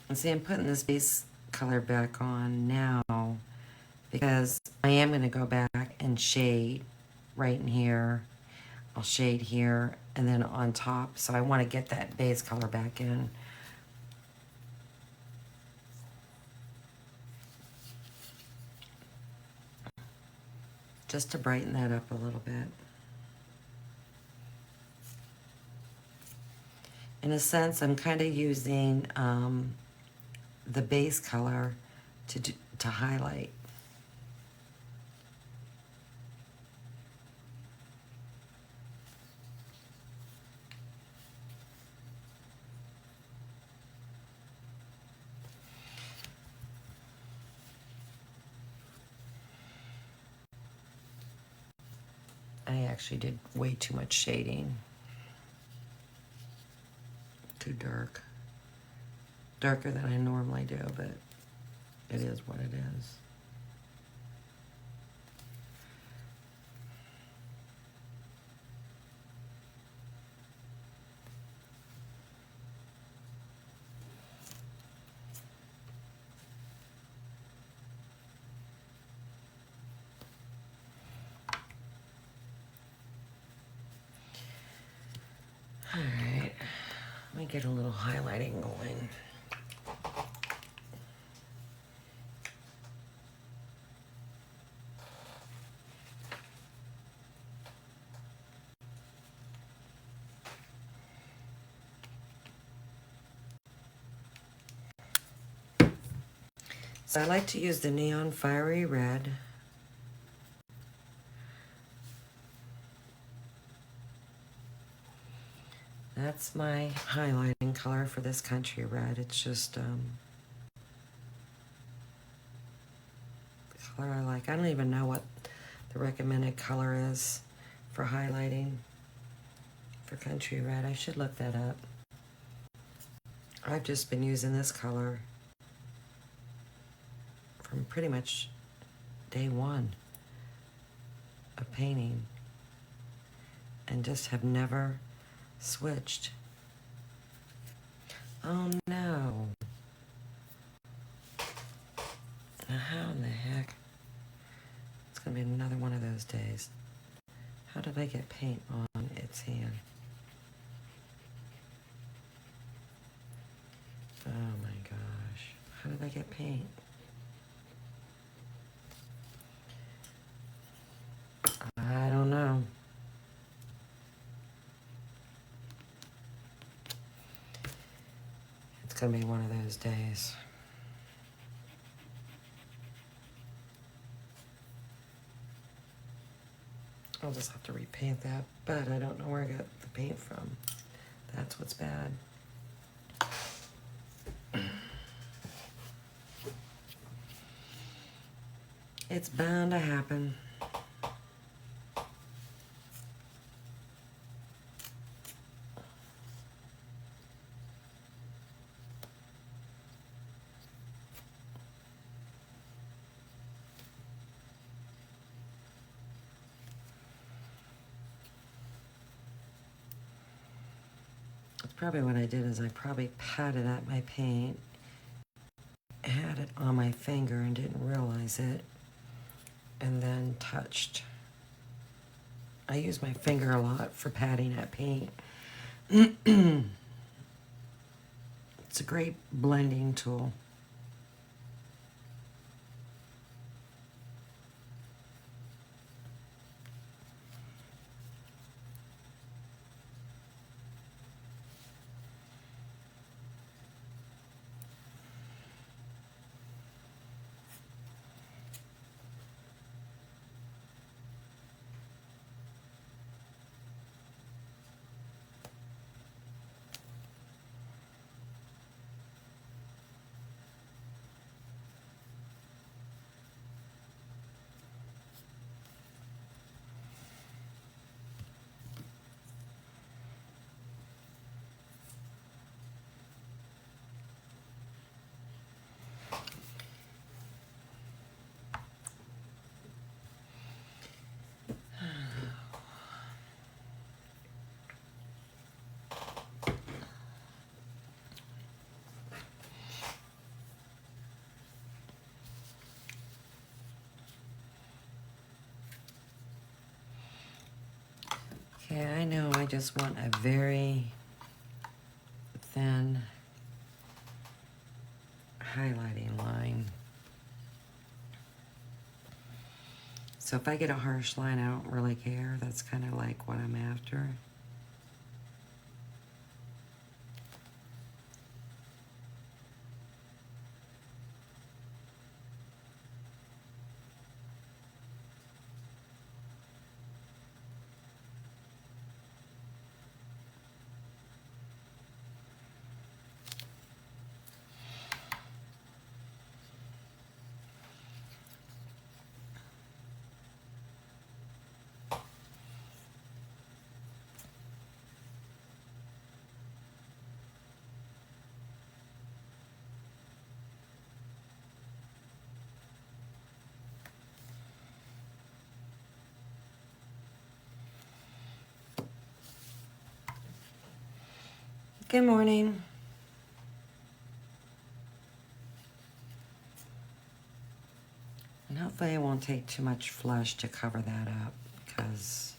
And see, I'm putting this base color back on now because I am going to go back and shade right in here. I'll shade here and then on top. So I want to get that base color back in. Just to brighten that up a little bit. In a sense, I'm kind of using the base color to highlight. I actually did way too much shading. Too dark. Darker than I normally do, but it is what it is. All right, let me get a little highlighting going. I like to use the Neon Fiery Red. That's my highlighting color for this country red. It's just the color I like. I don't even know what the recommended color is for highlighting for country red. I should look that up. I've just been using this color from pretty much day one of painting and just have never switched. Oh no. Now how in the heck? It's gonna be another one of those days. How did I get paint on its hand? Oh my gosh. How did I get paint? I don't know. It's gonna be one of those days. I'll just have to repaint that, but I don't know where I got the paint from. That's what's bad. It's bound to happen. Probably what I did is I probably patted at my paint, had it on my finger and didn't realize it, and then touched. I use my finger a lot for patting at paint. It's a great blending tool. Okay, I know I just want a very thin highlighting line. So if I get a harsh line, I don't really care. That's kind of like what I'm after. Good morning. And hopefully it won't take too much flush to cover that up, because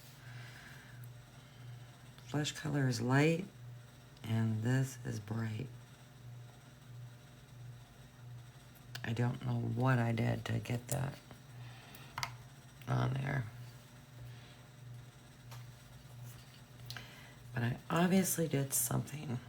flesh color is light and this is bright. I don't know what I did to get that on there. But I obviously did something.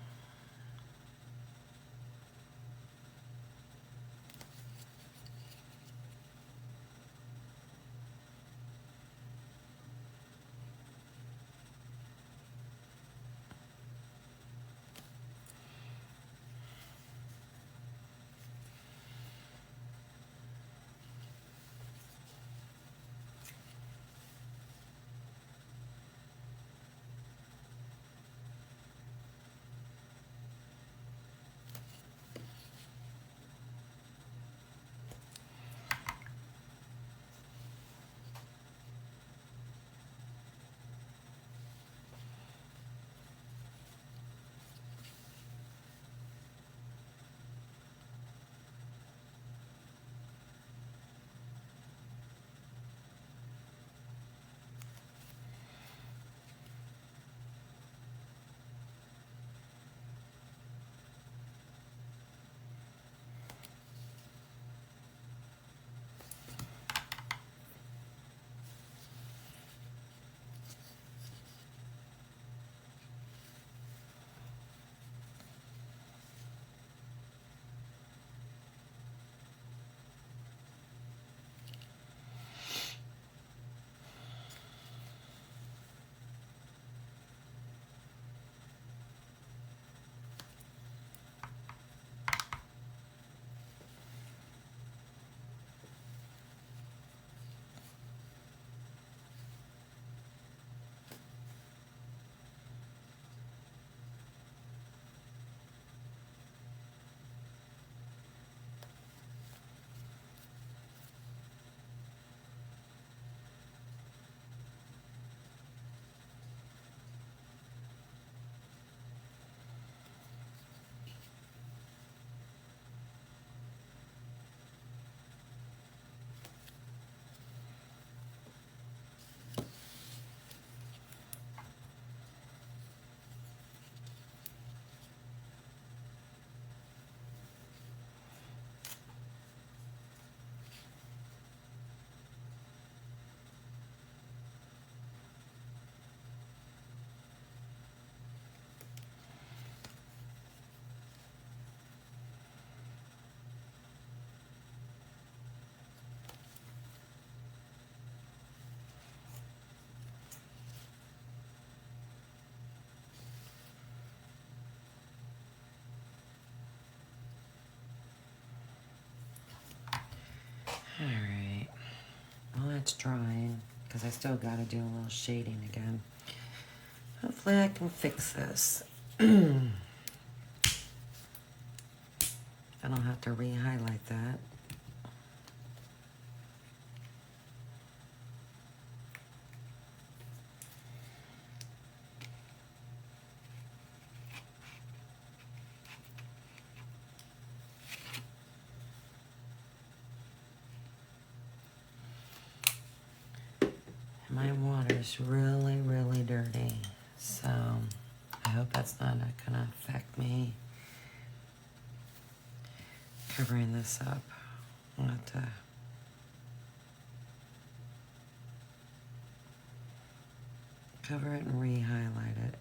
it's drying, because I still gotta do a little shading again. Hopefully I can fix this. I don't have to re-highlight that. My water's really, really dirty, so I hope that's not gonna affect me covering this up. I'll have to cover it and re-highlight it.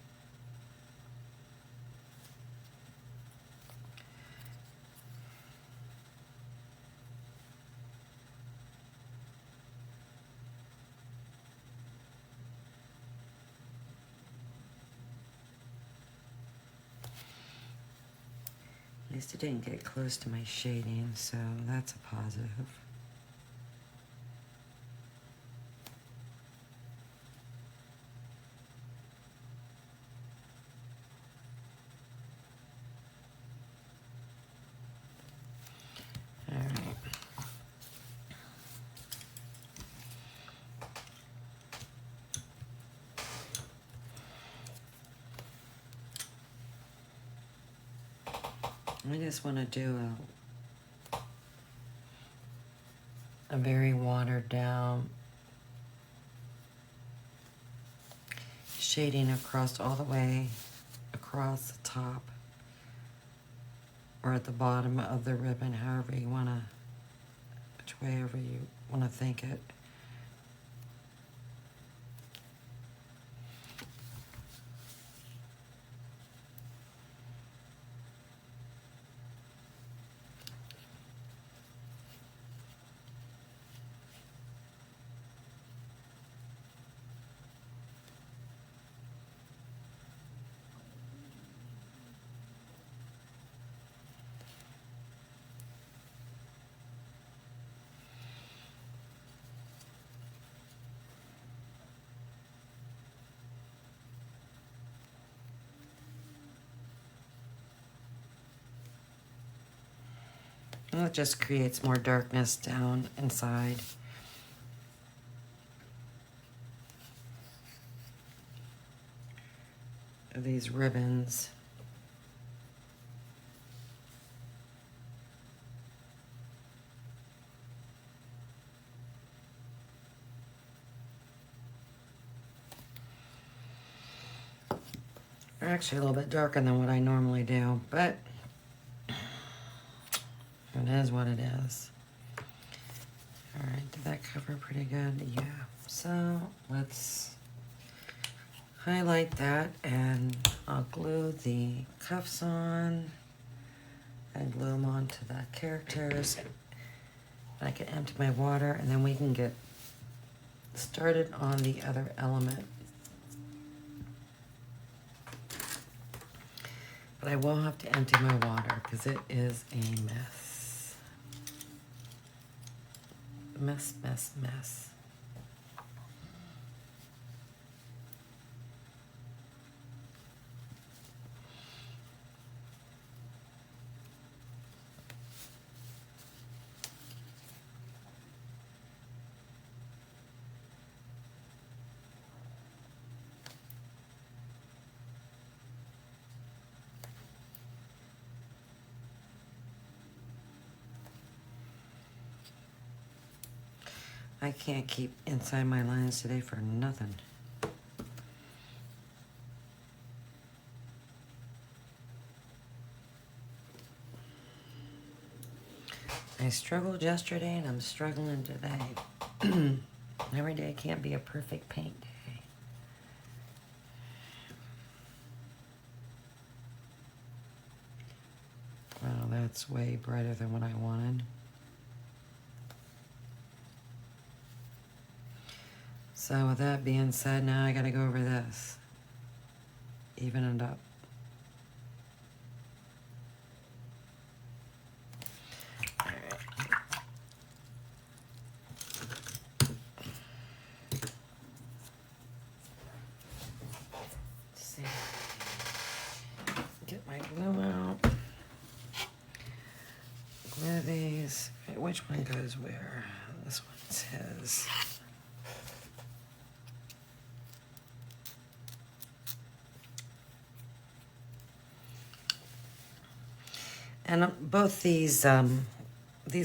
At least it didn't get close to my shading, so that's a positive. All right. I just want to do a very watered down shading across all the way across the top or at the bottom of the ribbon, however you want to, which way ever you want to think it. And it just creates more darkness down inside. Of these ribbons. They're actually a little bit darker than what I normally do, but it is what it is. All right, did that cover pretty good? Yeah. So let's highlight that, and I'll glue the cuffs on and glue them onto the characters. I can empty my water, and then we can get started on the other element. But I will have to empty my water because it is a mess. Mess, mess, mess. I can't keep inside my lines today for nothing. I struggled yesterday and I'm struggling today. Every day can't be a perfect paint day. Wow, that's way brighter than what I wanted. So with that being said, now I gotta go over this. Even it up. All right. see. Get my glue out. Glue these. Wait, which one goes where? This one's his. And both these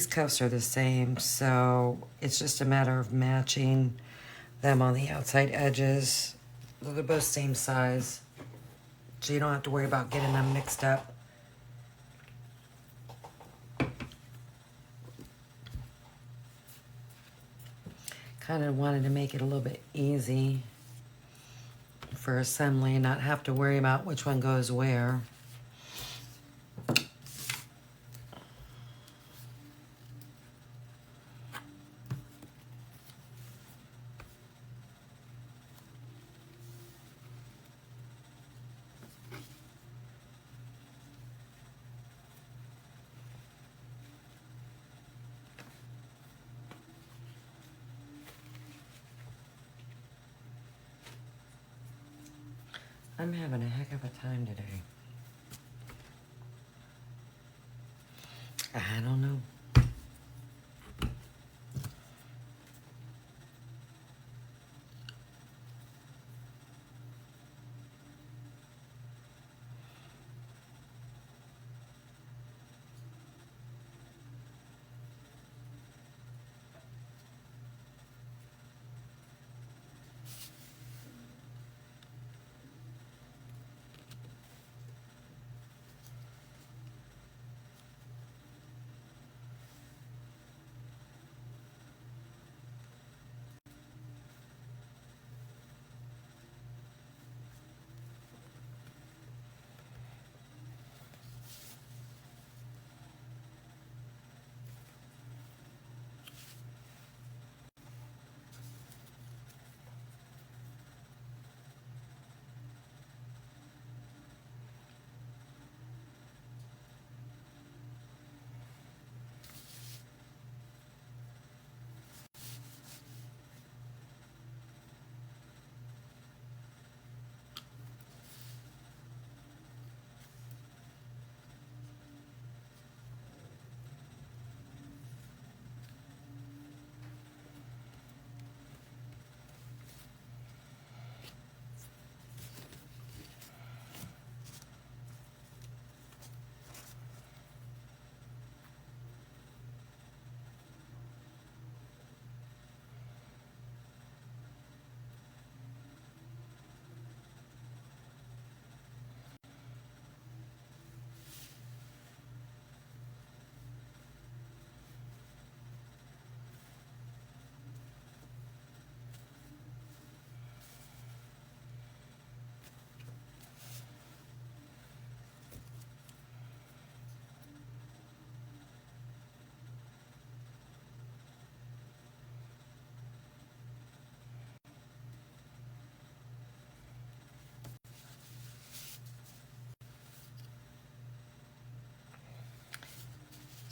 cuffs are the same, so it's just a matter of matching them on the outside edges. They're both same size, so you don't have to worry about getting them mixed up. Kind of wanted to make it a little bit easy for assembly, not have to worry about which one goes where. I'm having a heck of a time today. I don't know.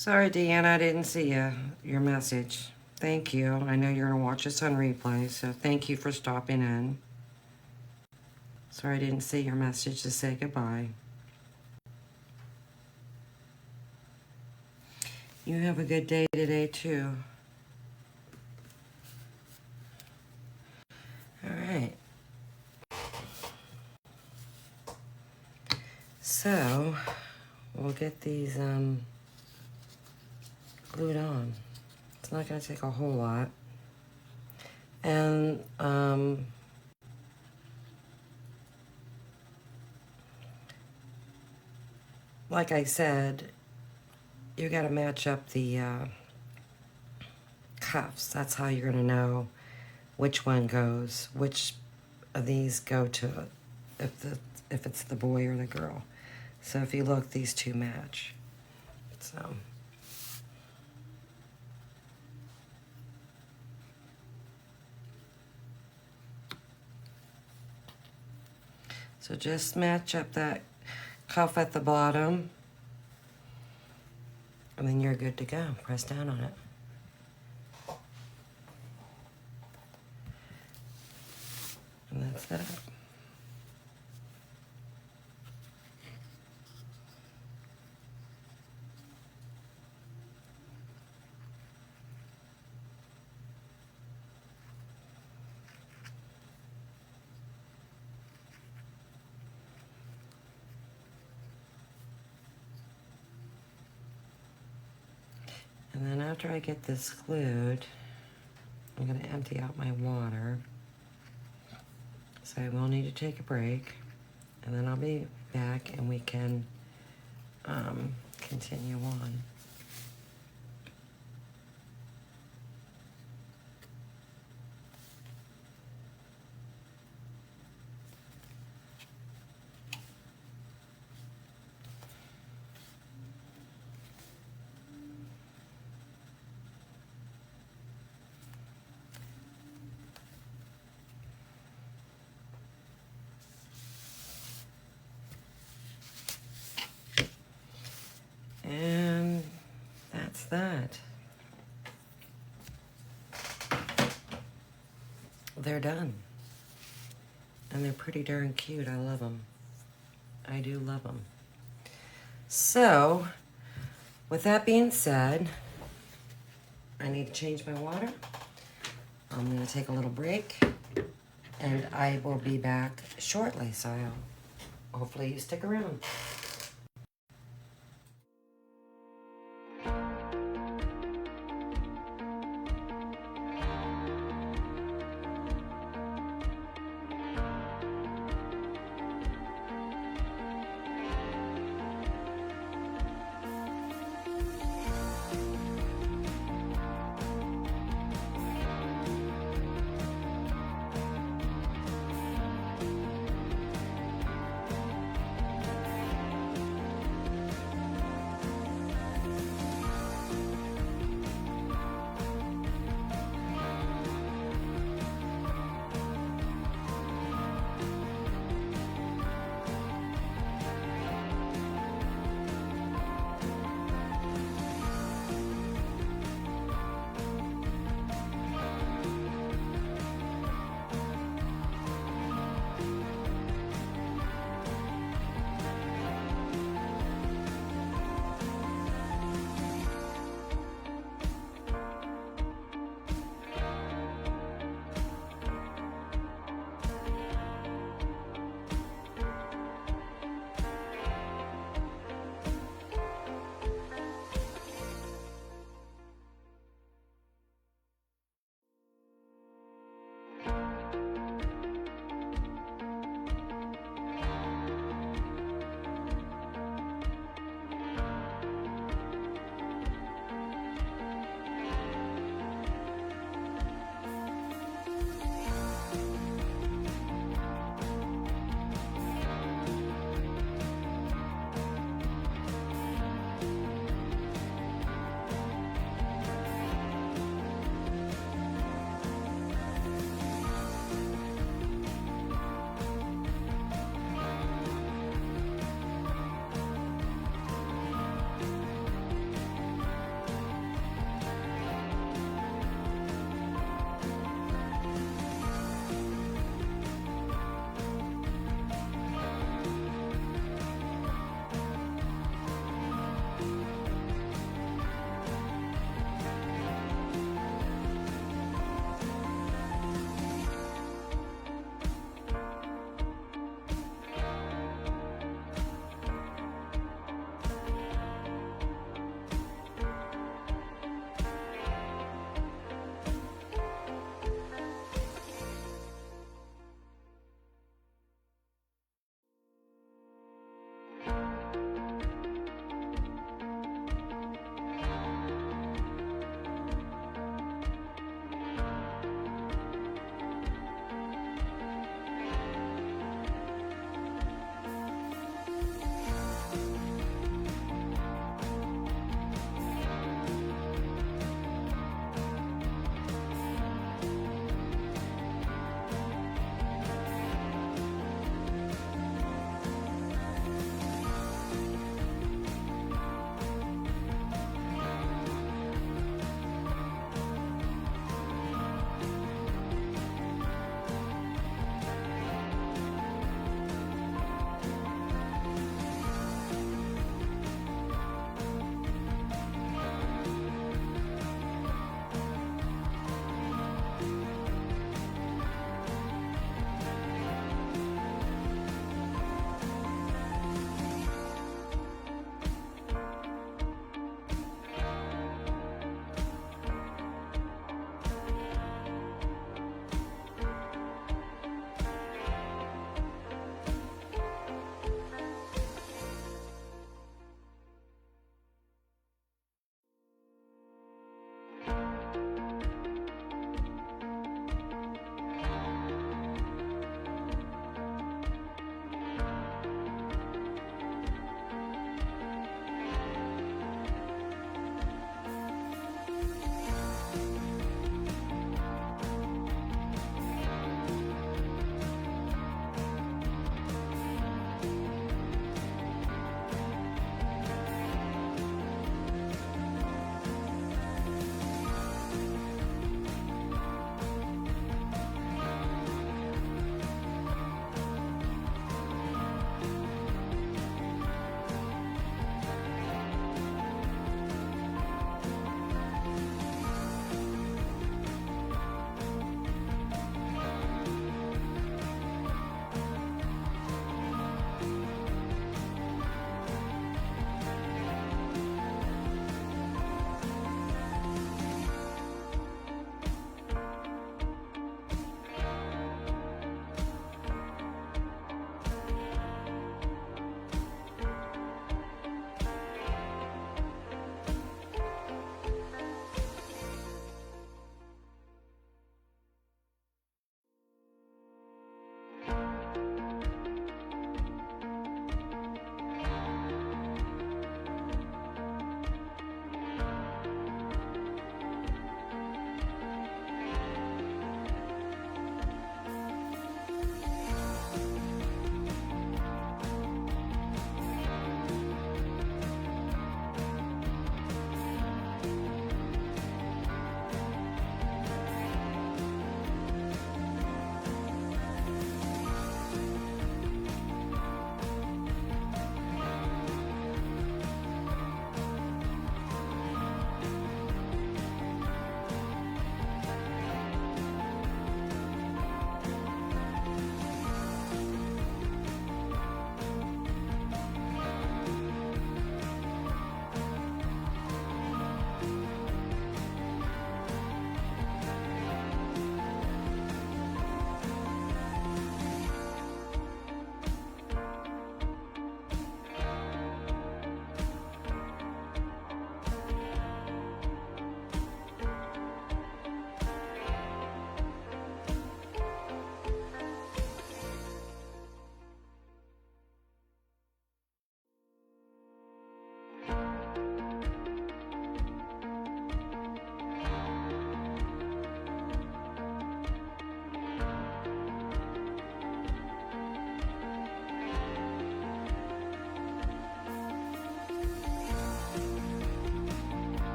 Sorry, Deanna, I didn't see your message. Thank you. I know you're gonna watch this on replay, so thank you for stopping in. Sorry I didn't see your message to say goodbye. You have a good day today, too. All right. So, we'll get these glued on. It's not going to take a whole lot. And like I said, you got to match up the cuffs. That's how you're going to know which one goes, which of these go to if it's the boy or the girl. So if you look, these two match. So just match up that cuff at the bottom, and then you're good to go. Press down on it. And that's that. And then after I get this glued, I'm going to empty out my water. So I will need to take a break. And then I'll be back and we can continue on. And that's that. They're done. And they're pretty darn cute. I love them. I do love them. So, with that being said, I need to change my water. I'm going to take a little break. And I will be back shortly. So, hopefully you stick around.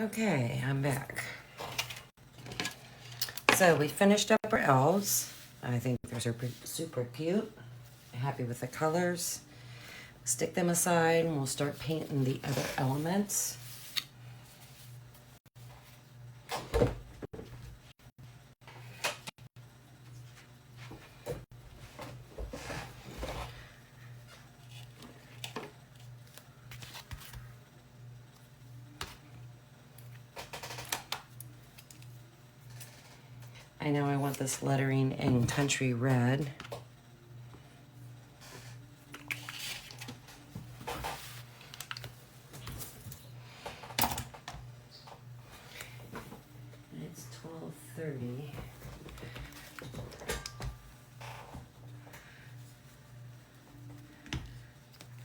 Okay, I'm back. So we finished up our elves. I think they're super cute. Happy with the colors. Stick them aside and we'll start painting the other elements. I know I want this lettering in country red. It's 12:30.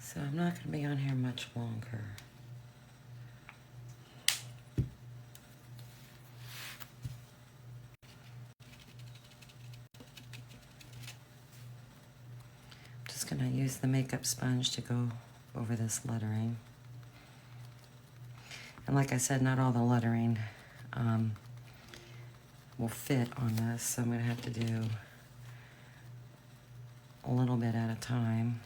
So I'm not going to be on here much longer. Just going to use the makeup sponge to go over this lettering. And like I said, not all the lettering will fit on this, so I'm going to have to do a little bit at a time.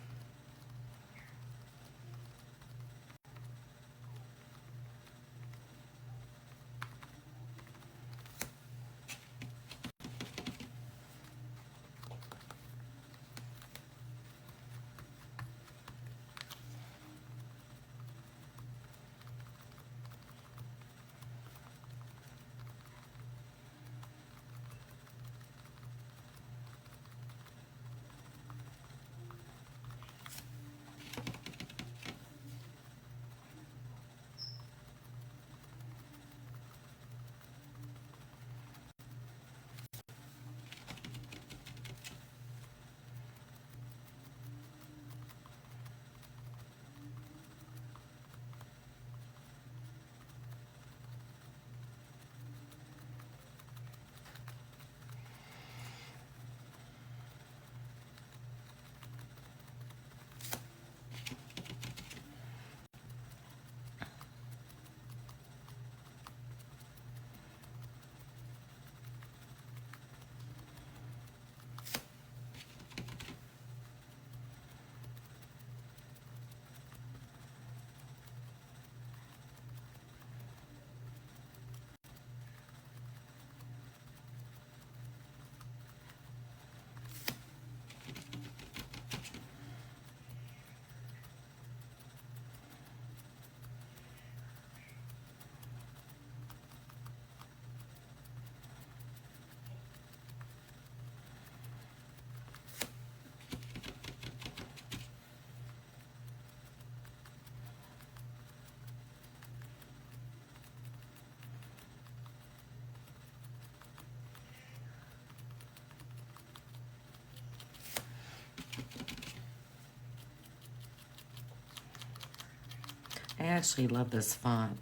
I actually love this font.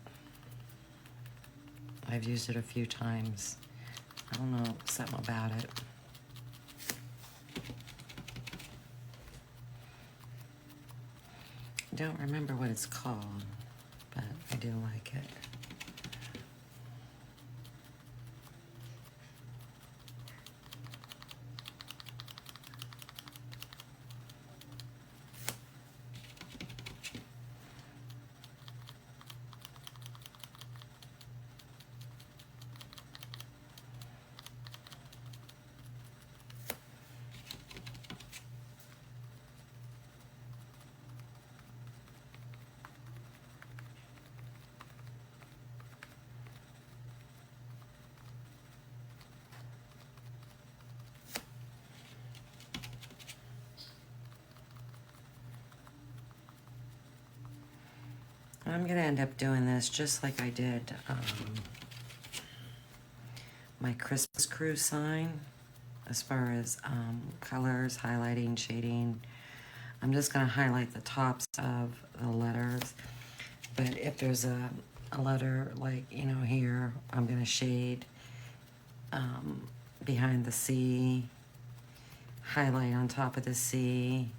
I've used it a few times. I don't know, something about it. I don't remember what it's called, but I do like it. I'm gonna end up doing this just like I did my Christmas cruise sign, as far as colors, highlighting, shading. I'm just gonna highlight the tops of the letters, but if there's a letter like, you know, here, I'm gonna shade behind the C, highlight on top of the C,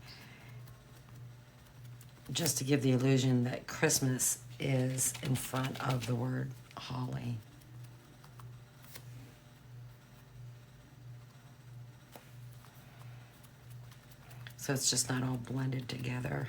just to give the illusion that Christmas is in front of the word holly. So it's just not all blended together.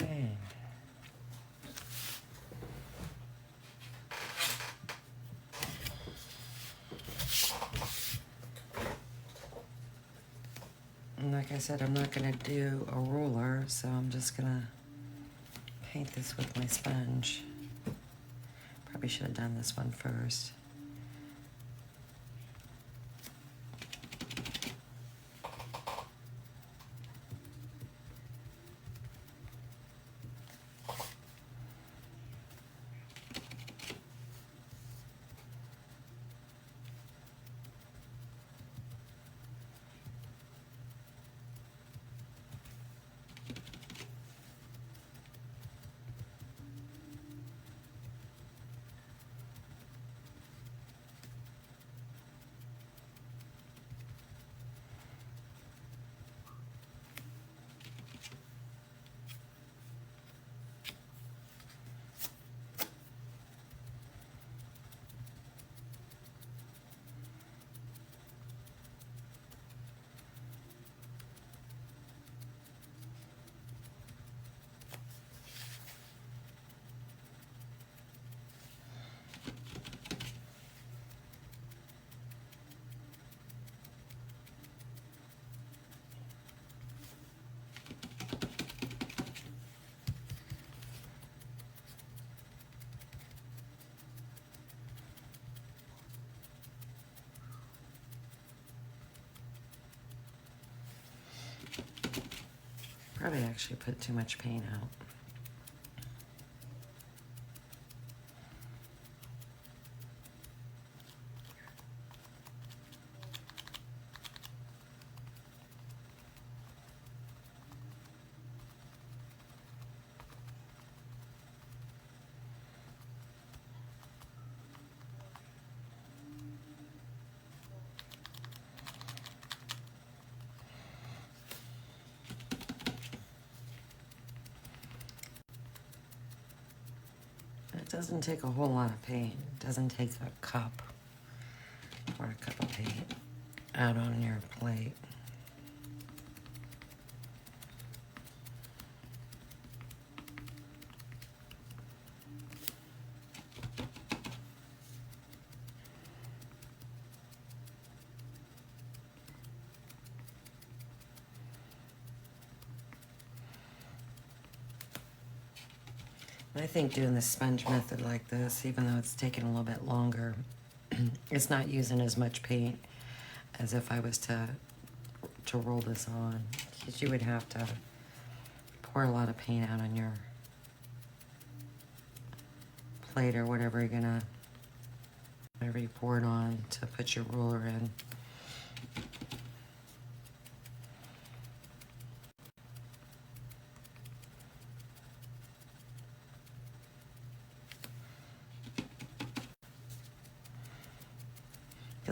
Okay. And like I said, I'm not gonna do a ruler, so I'm just gonna paint this with my sponge. Probably should have done this one first. Probably actually put too much paint out. It doesn't take a whole lot of paint. It doesn't take a cup or a cup of paint out on your plate. I think doing the sponge method like this, even though it's taking a little bit longer, it's not using as much paint as if I was to roll this on. Because you would have to pour a lot of paint out on your plate or whatever you're gonna, whatever you pour it on to put your ruler in.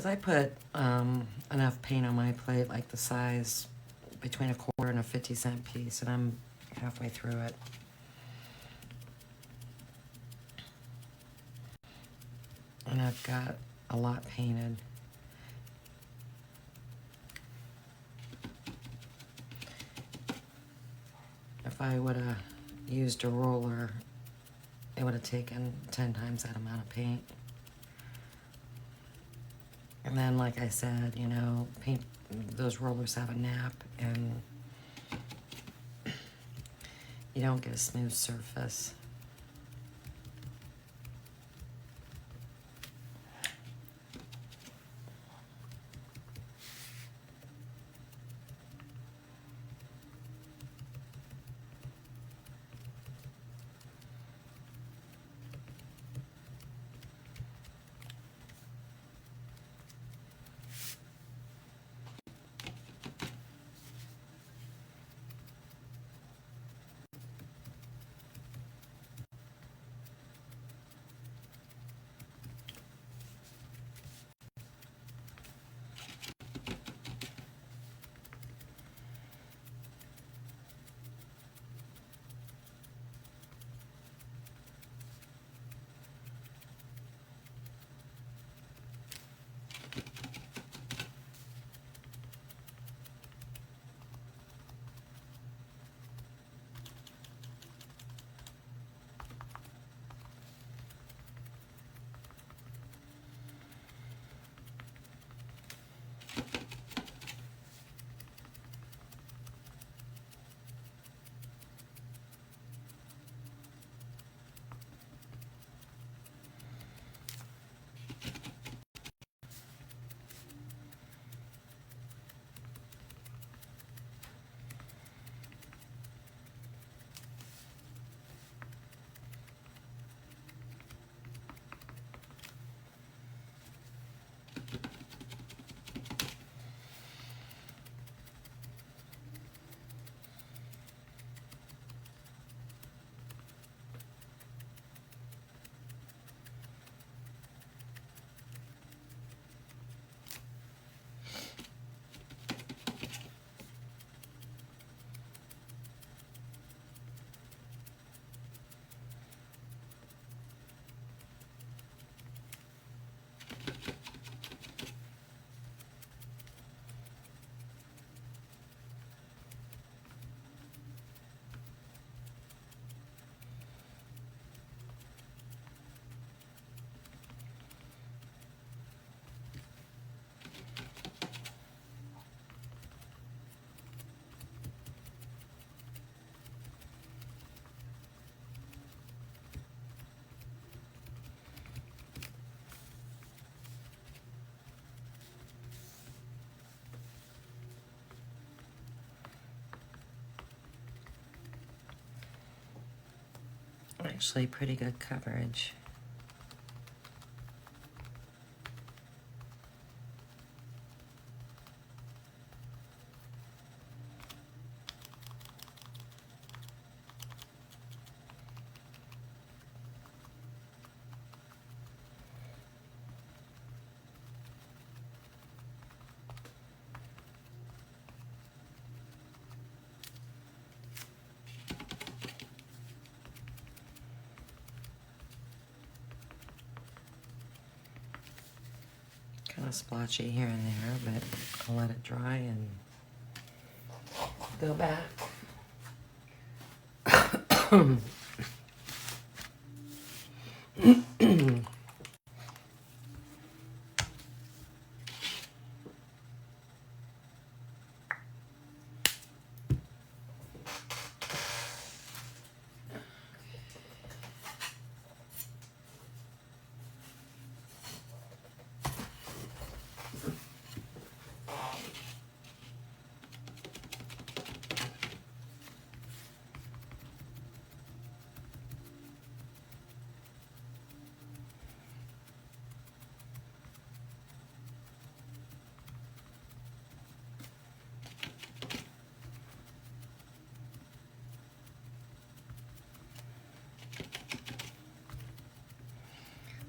Because I put enough paint on my plate, like the size between a quarter and a 50-cent piece, and I'm halfway through it. And I've got a lot painted. If I would have used a roller, it would have taken 10 times that amount of paint. And then, like I said, you know, paint, those rollers have a nap, and you don't get a smooth surface. Actually, pretty good coverage. Kind of splotchy here and there, but I'll let it dry and go back.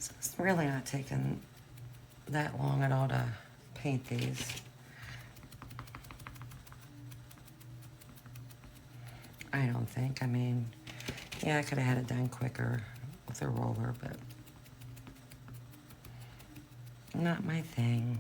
So it's really not taking that long at all to paint these. I don't think. I mean, yeah, I could have had it done quicker with a roller, but not my thing.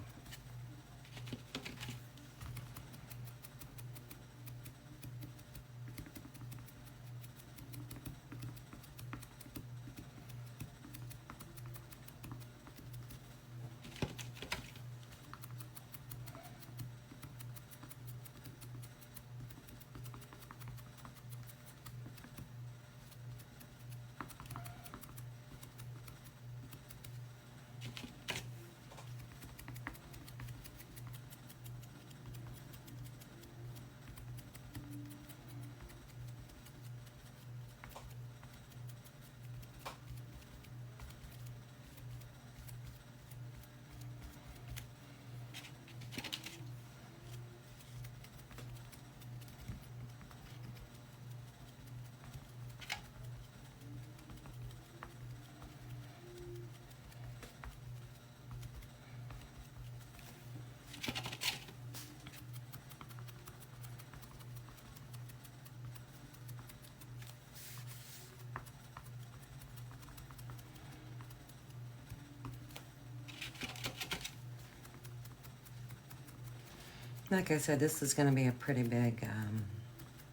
Like I said, this is going to be a pretty big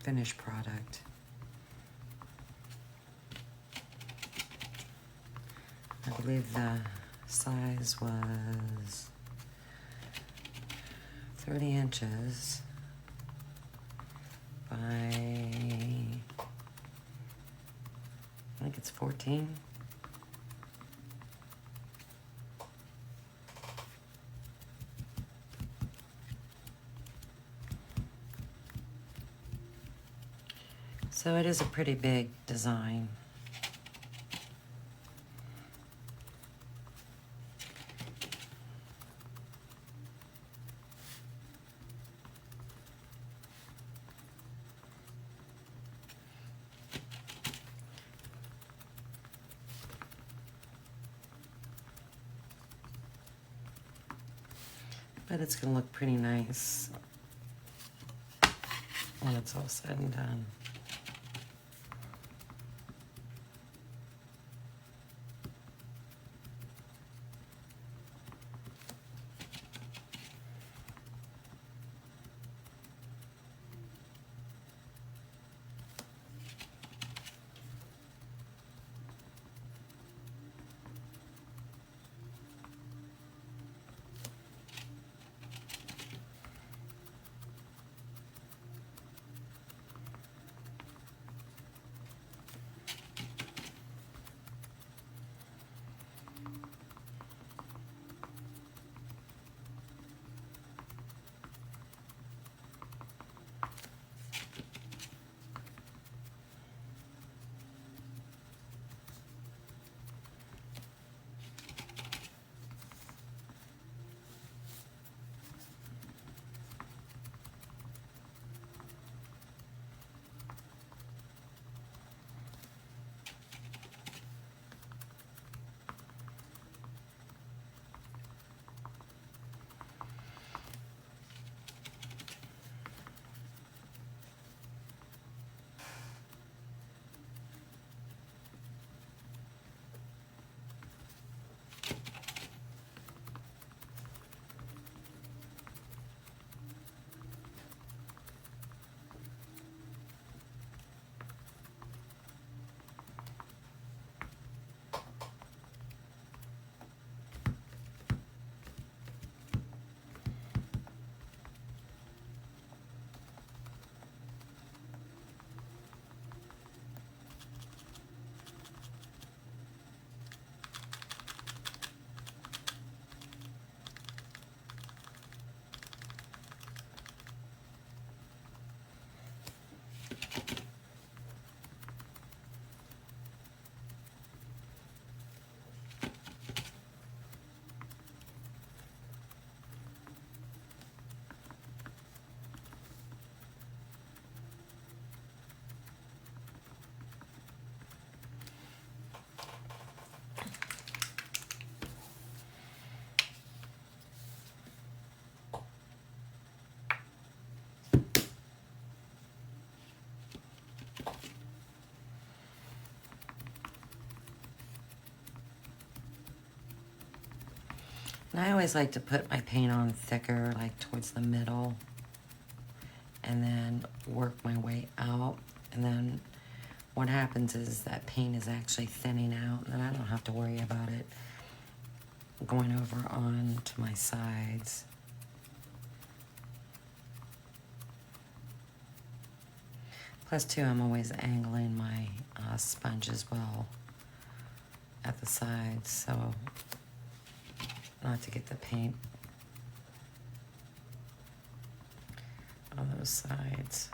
finished product. I believe the size was 30 inches by, I think it's 14. So it is a pretty big design. But it's gonna look pretty nice when it's all said and done. And I always like to put my paint on thicker, like towards the middle, and then work my way out. And then what happens is that paint is actually thinning out, and then I don't have to worry about it going over on to my sides. Plus, too, I'm always angling my sponge as well at the sides, so not to get the paint on those sides.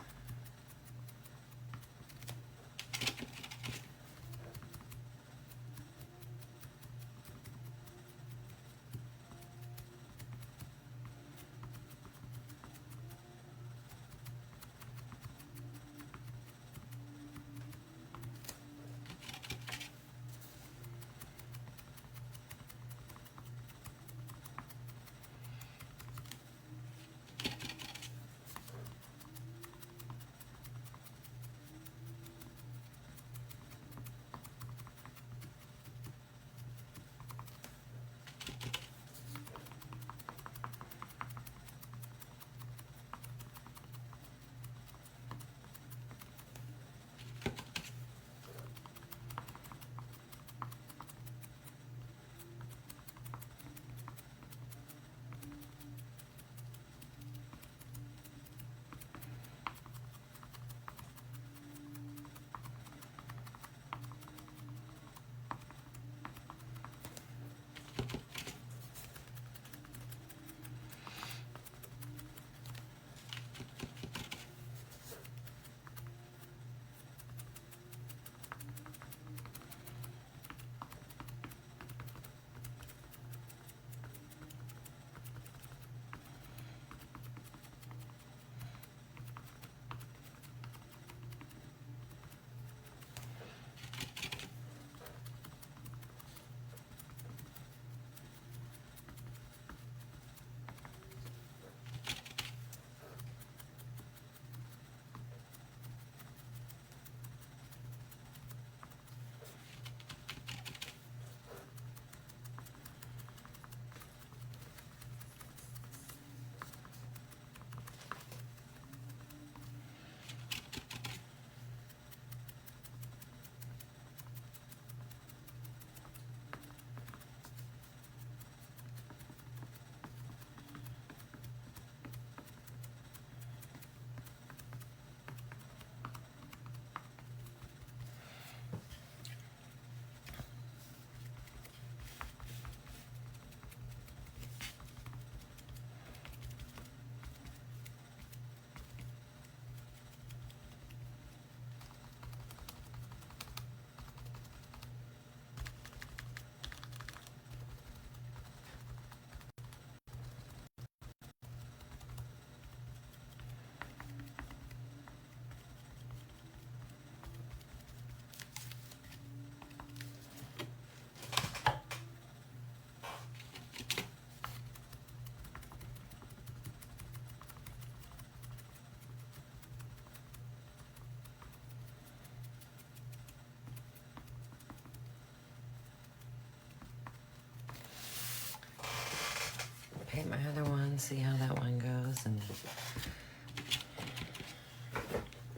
Paint my other one, see how that one goes, and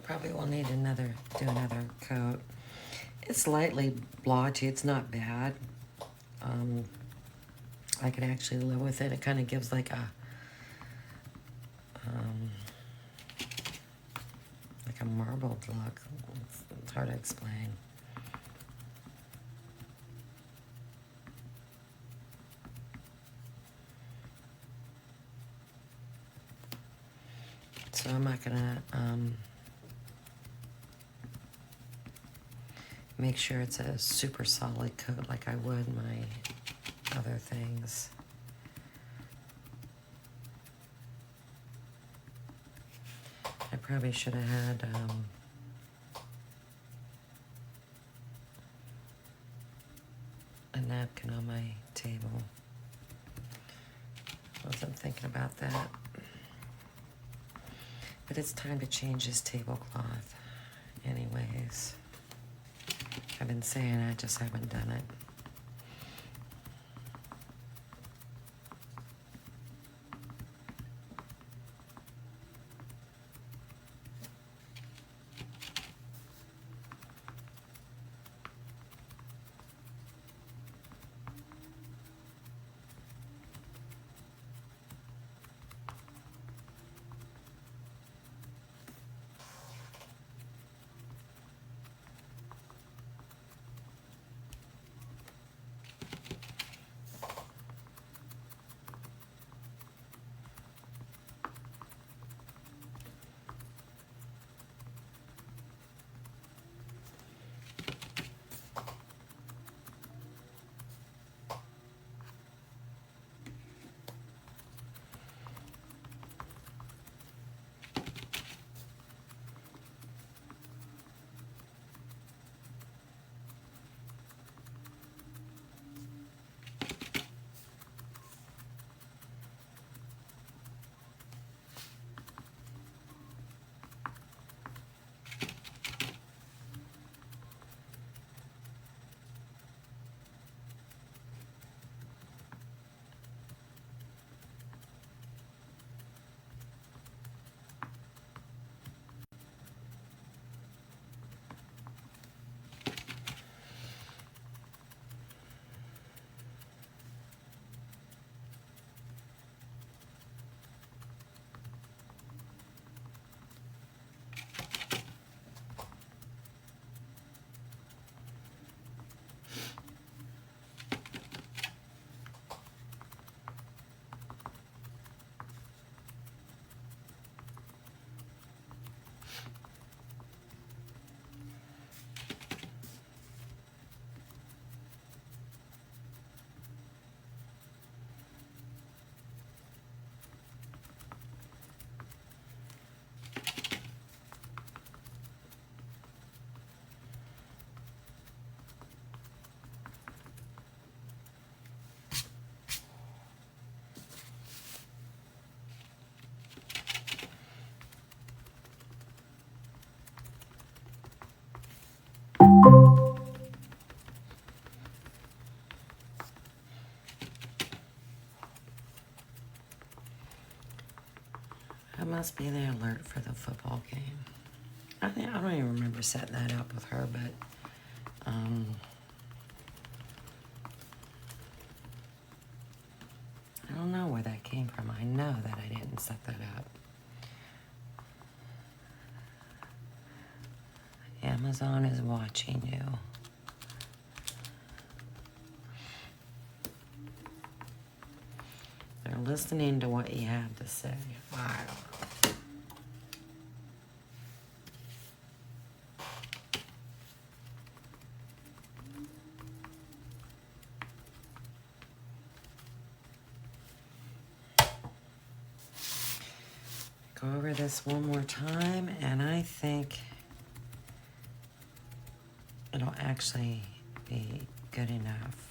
probably will need do another coat. It's lightly blotchy, it's not bad. I can actually live with it. It kind of gives like a marbled look. It's hard to explain. So I'm not gonna make sure it's a super solid coat like I would my other things. I probably should have had a napkin on my table. Wasn't thinking about that. But it's time to change this tablecloth anyways. I've been saying I just haven't done it. That must be the alert for the football game. I don't even remember setting that up with her, but I don't know where that came from. I know that I didn't set that up. Amazon is watching you. They're listening to what you have to say. I don't know. Go over this one more time, and I think it'll actually be good enough.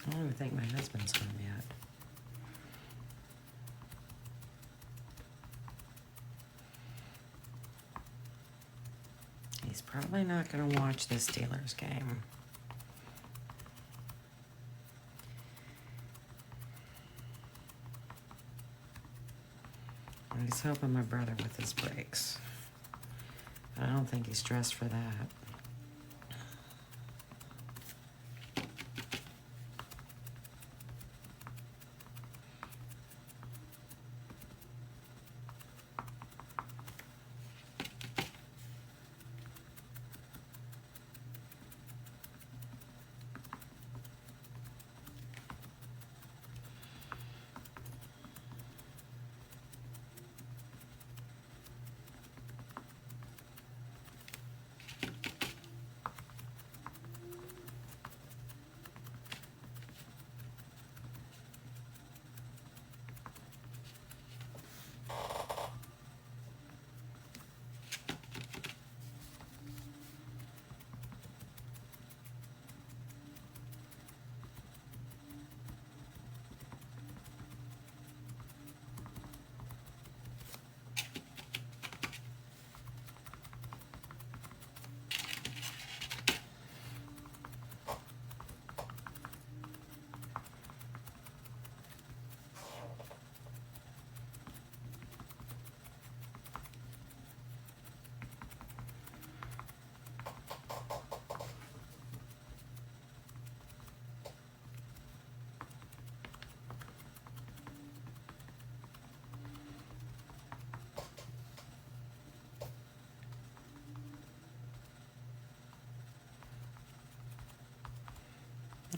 I don't even think my husband's home yet. He's probably not going to watch the Steelers game. He's helping my brother with his brakes. I don't think he's dressed for that.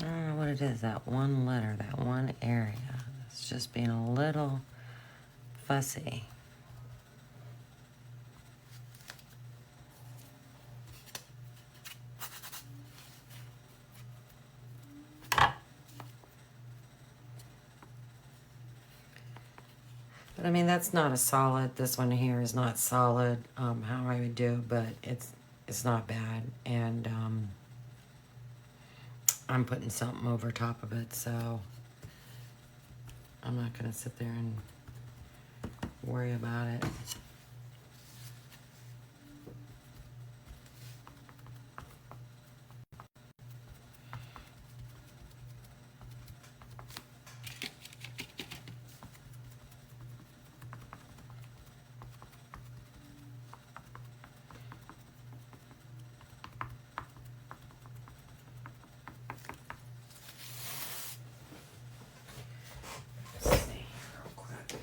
I don't know what it is, that one letter, that one area. It's just being a little fussy. But I mean, that's not a solid, this one here is not solid, how I would do, but it's not bad. And, I'm putting something over top of it, so I'm not gonna sit there and worry about it. Let's see real quick.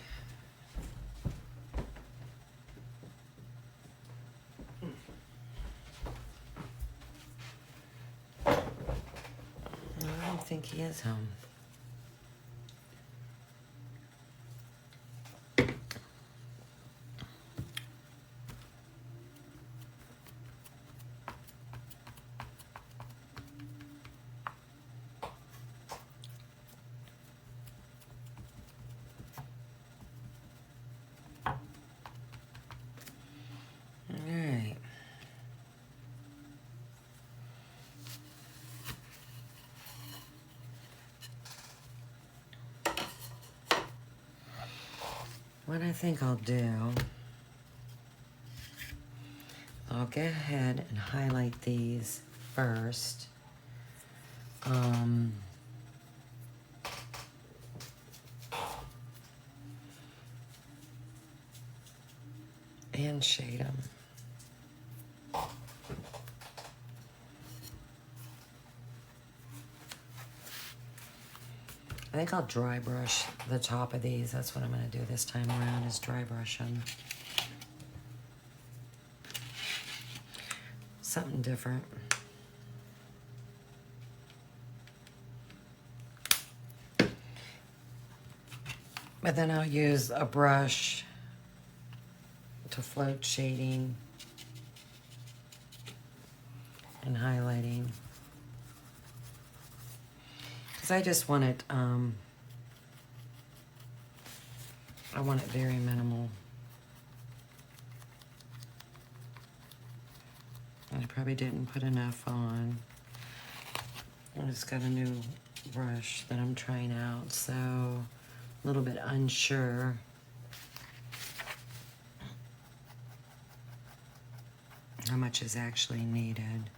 I don't think he is home. what I think I'll do, I'll go ahead and highlight these first. And shade them. I think I'll dry brush the top of these. That's what I'm going to do this time around, is dry brush them. Something different. But then I'll use a brush to float shading and highlighting. Because I just want it, I want it very minimal. I probably didn't put enough on. I just got a new brush that I'm trying out, so a little bit unsure. How much is actually needed.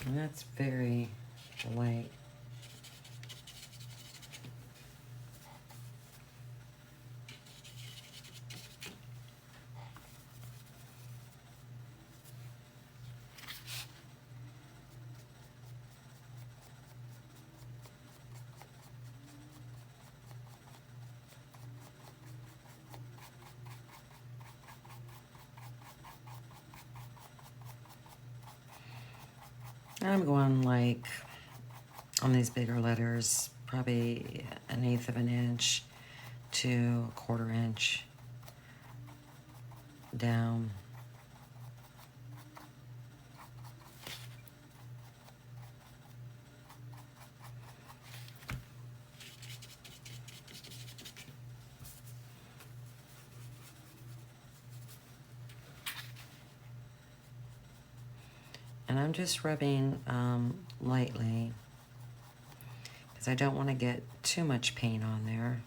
And that's very light. I'm going like, on these bigger letters, probably 1/8 of an inch to 1/4 inch down. And I'm just rubbing lightly, because I don't want to get too much paint on there.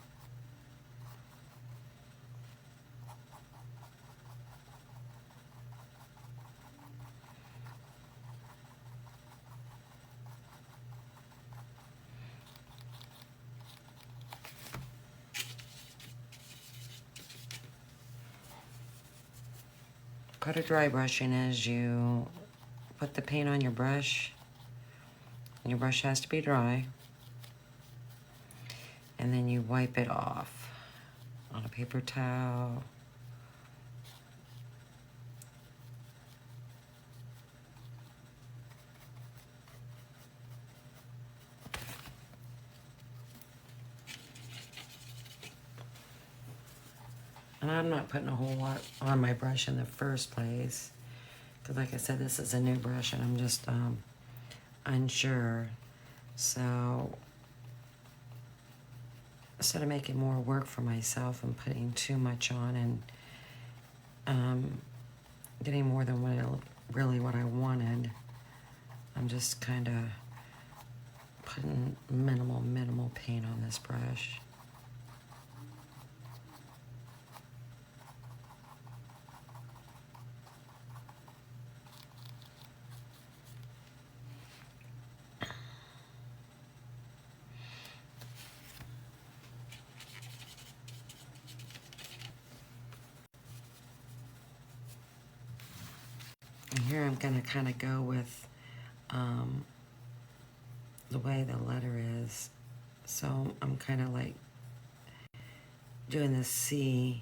Part of dry brushing is you put the paint on your brush. Your brush has to be dry. And then you wipe it off on a paper towel. And I'm not putting a whole lot on my brush in the first place, because like I said, this is a new brush and I'm just unsure. So instead of making more work for myself and putting too much on and getting more than what I wanted, I'm just kind of putting minimal paint on this brush. And here I'm going to kind of go with the way the letter is. So I'm kind of like doing this C.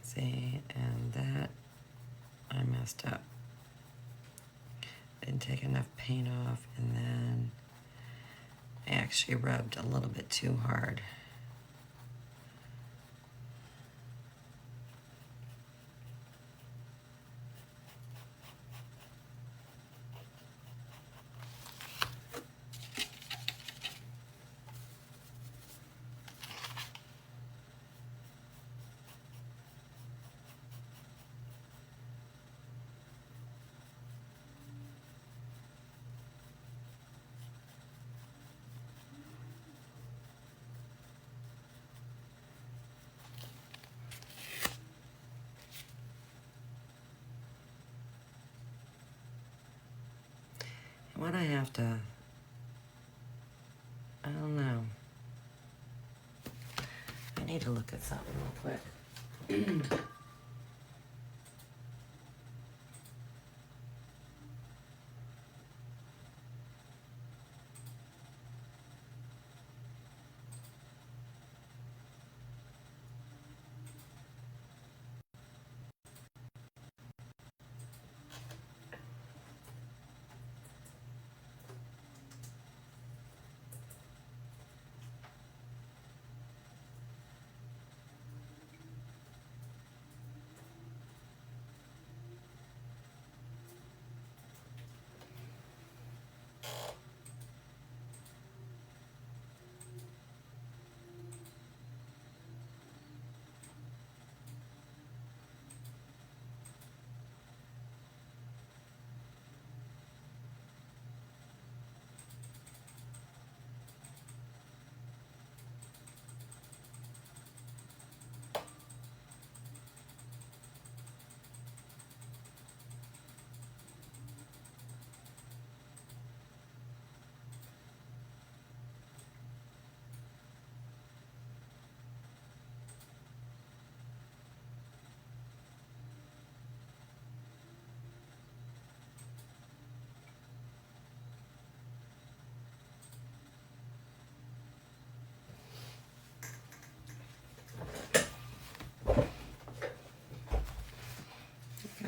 See, and that I messed up. Didn't take enough paint off, and then I actually rubbed a little bit too hard. What I have to, I don't know. I need to look at something real quick.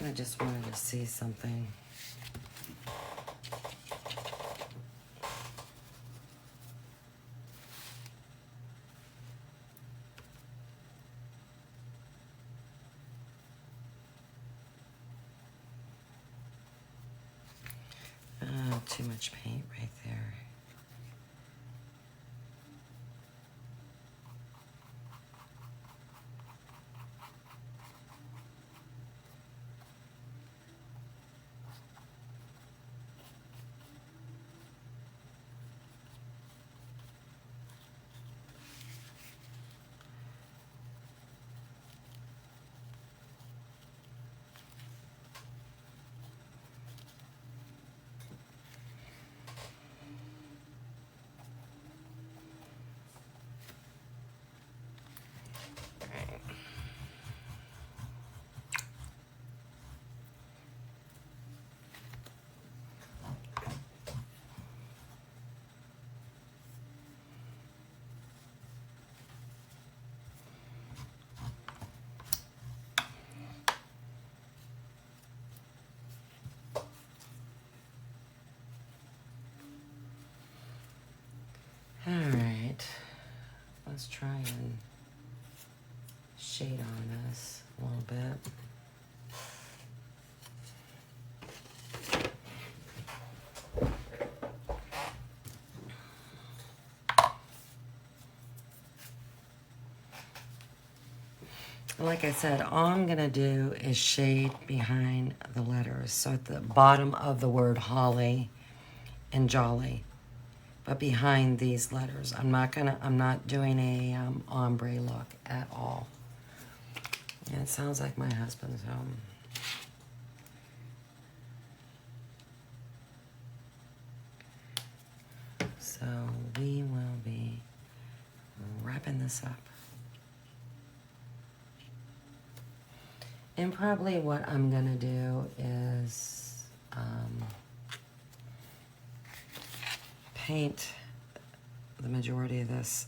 I just wanted to see something. Too much paint right there. All right, let's try and shade on this a little bit. Like I said, all I'm gonna do is shade behind the letters. So at the bottom of the word holly and jolly, but behind these letters. I'm not doing a ombre look at all. And it sounds like my husband's home. So we will be wrapping this up. And probably what I'm gonna do is paint the majority of this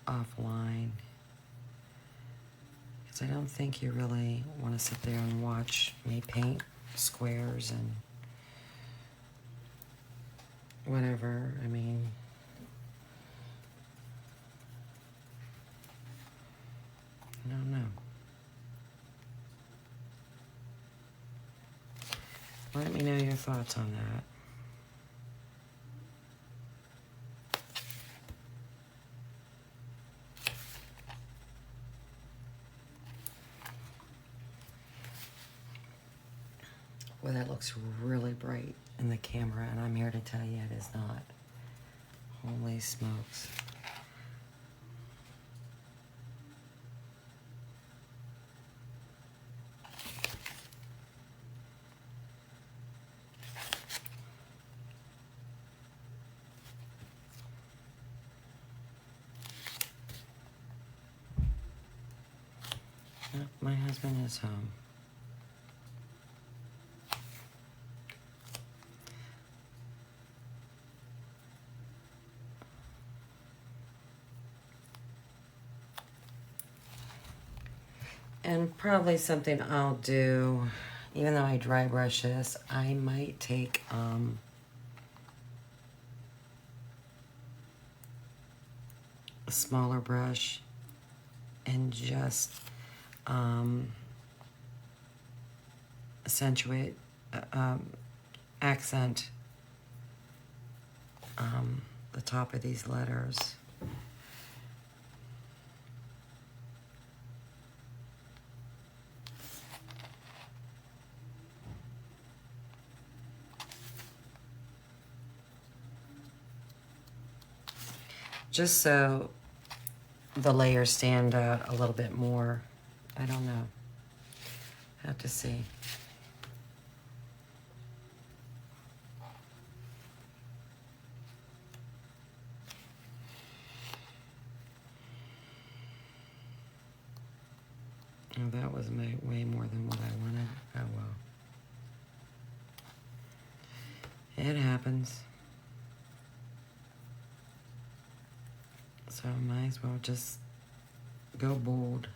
offline, because I don't think you really want to sit there and watch me paint squares and whatever. I mean, I don't know. Let me know your thoughts on that. Well, that looks really bright in the camera, and I'm here to tell you it is not. Holy smokes. Yep, my husband is home. And probably something I'll do, even though I dry brush this, I might take a smaller brush and just accentuate, accent the top of these letters. Just so the layers stand out a little bit more. I don't know. Have to see. Oh, that was way more than what I wanted. Oh well. It happens. So I might as well just go bold.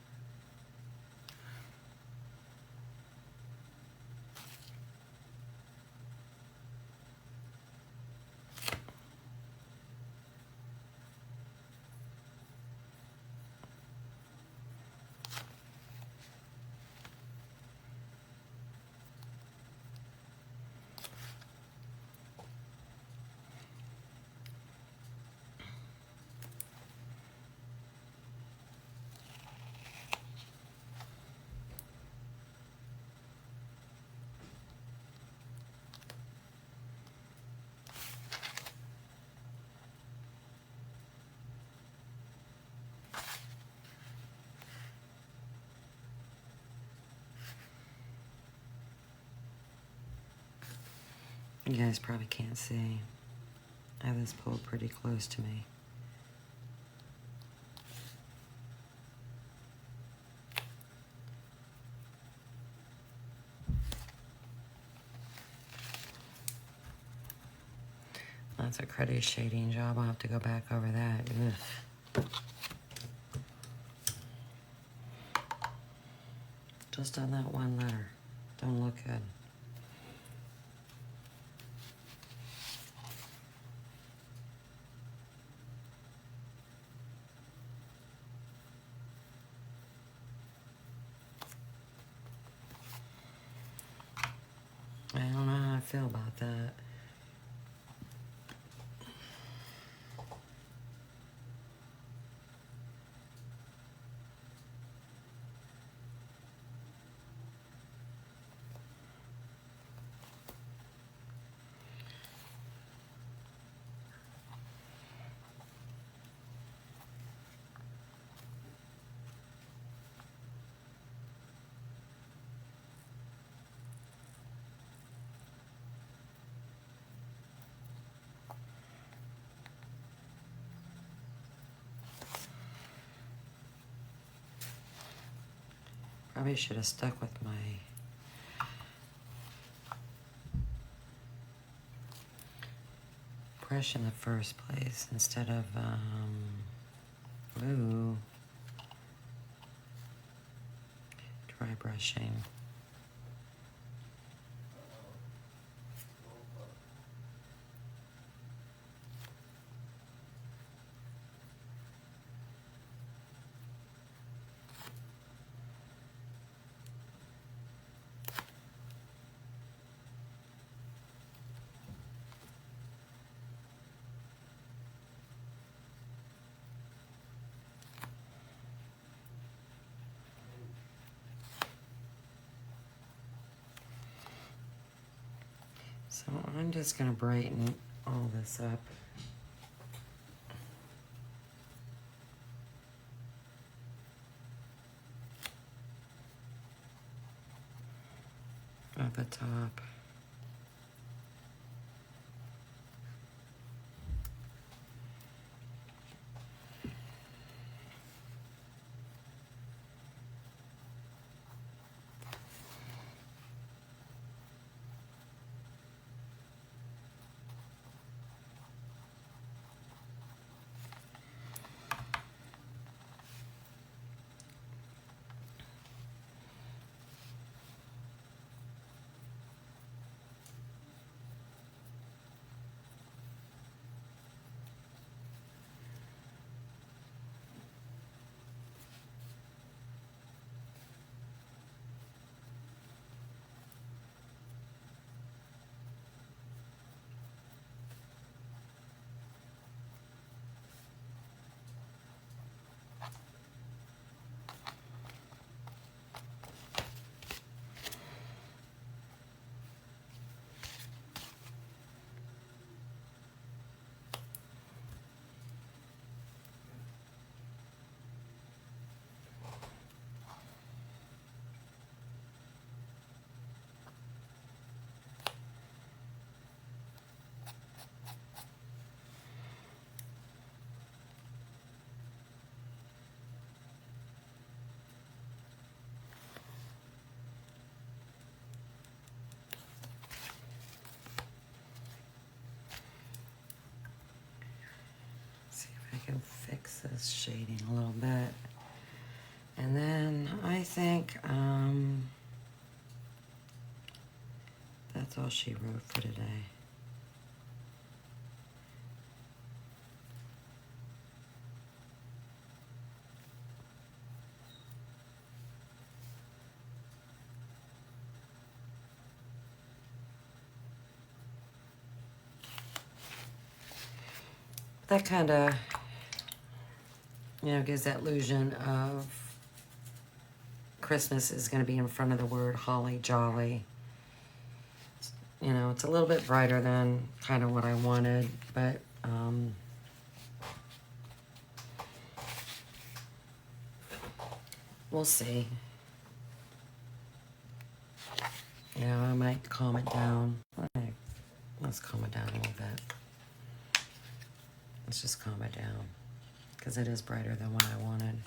You guys probably can't see. I have this pulled pretty close to me. That's a cruddy shading job. I'll have to go back over that. Ugh. Just on that one letter. Don't look good. I don't know how I feel about that. Probably should have stuck with my brush in the first place instead of, dry brushing. So I'm just gonna brighten all this up. At the top. See if I can fix this shading a little bit. And then I think that's all she wrote for today. That kind of, gives that illusion of Christmas is going to be in front of the word holly jolly. It's a little bit brighter than kind of what I wanted, but we'll see. I might calm it down. Let's calm it down a little bit. Let's just calm it down because it is brighter than what I wanted.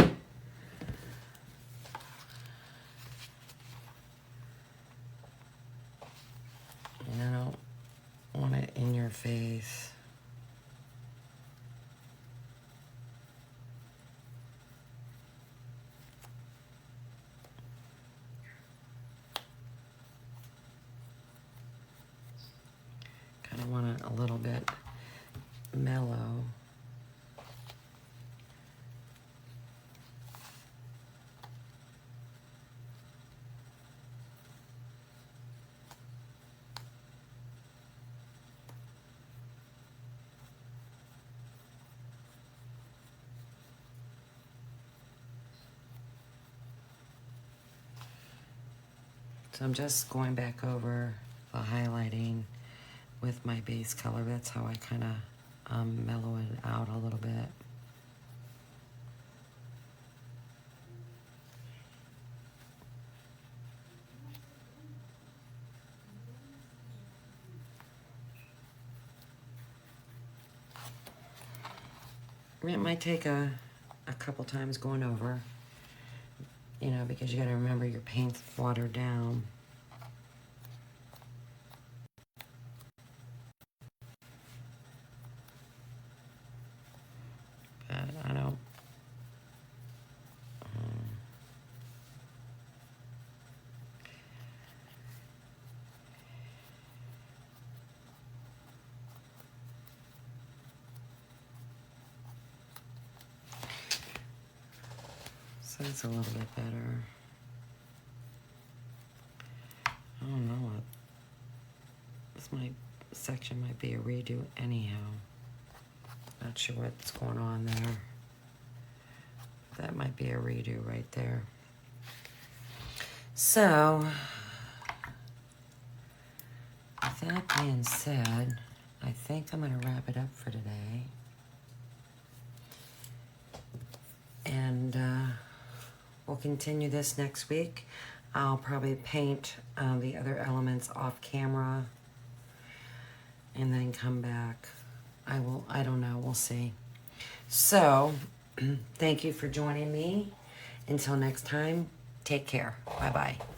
And I don't want it in your face. Kind of want it a little bit mellow. So I'm just going back over the highlighting with my base color. That's how I kind of mellow it out a little bit. It might take a couple times going over. you know, because you got to remember your paint's watered down. But I don't. So it's a little bit better. I don't know what. Section might be a redo anyhow. Not sure what's going on there. That might be a redo right there. So, with that being said, I think I'm going to wrap it up for today. And we'll continue this next week. I'll probably paint the other elements off camera and then come back. I don't know, we'll see. So, thank you for joining me. Until next time, take care. Bye-bye.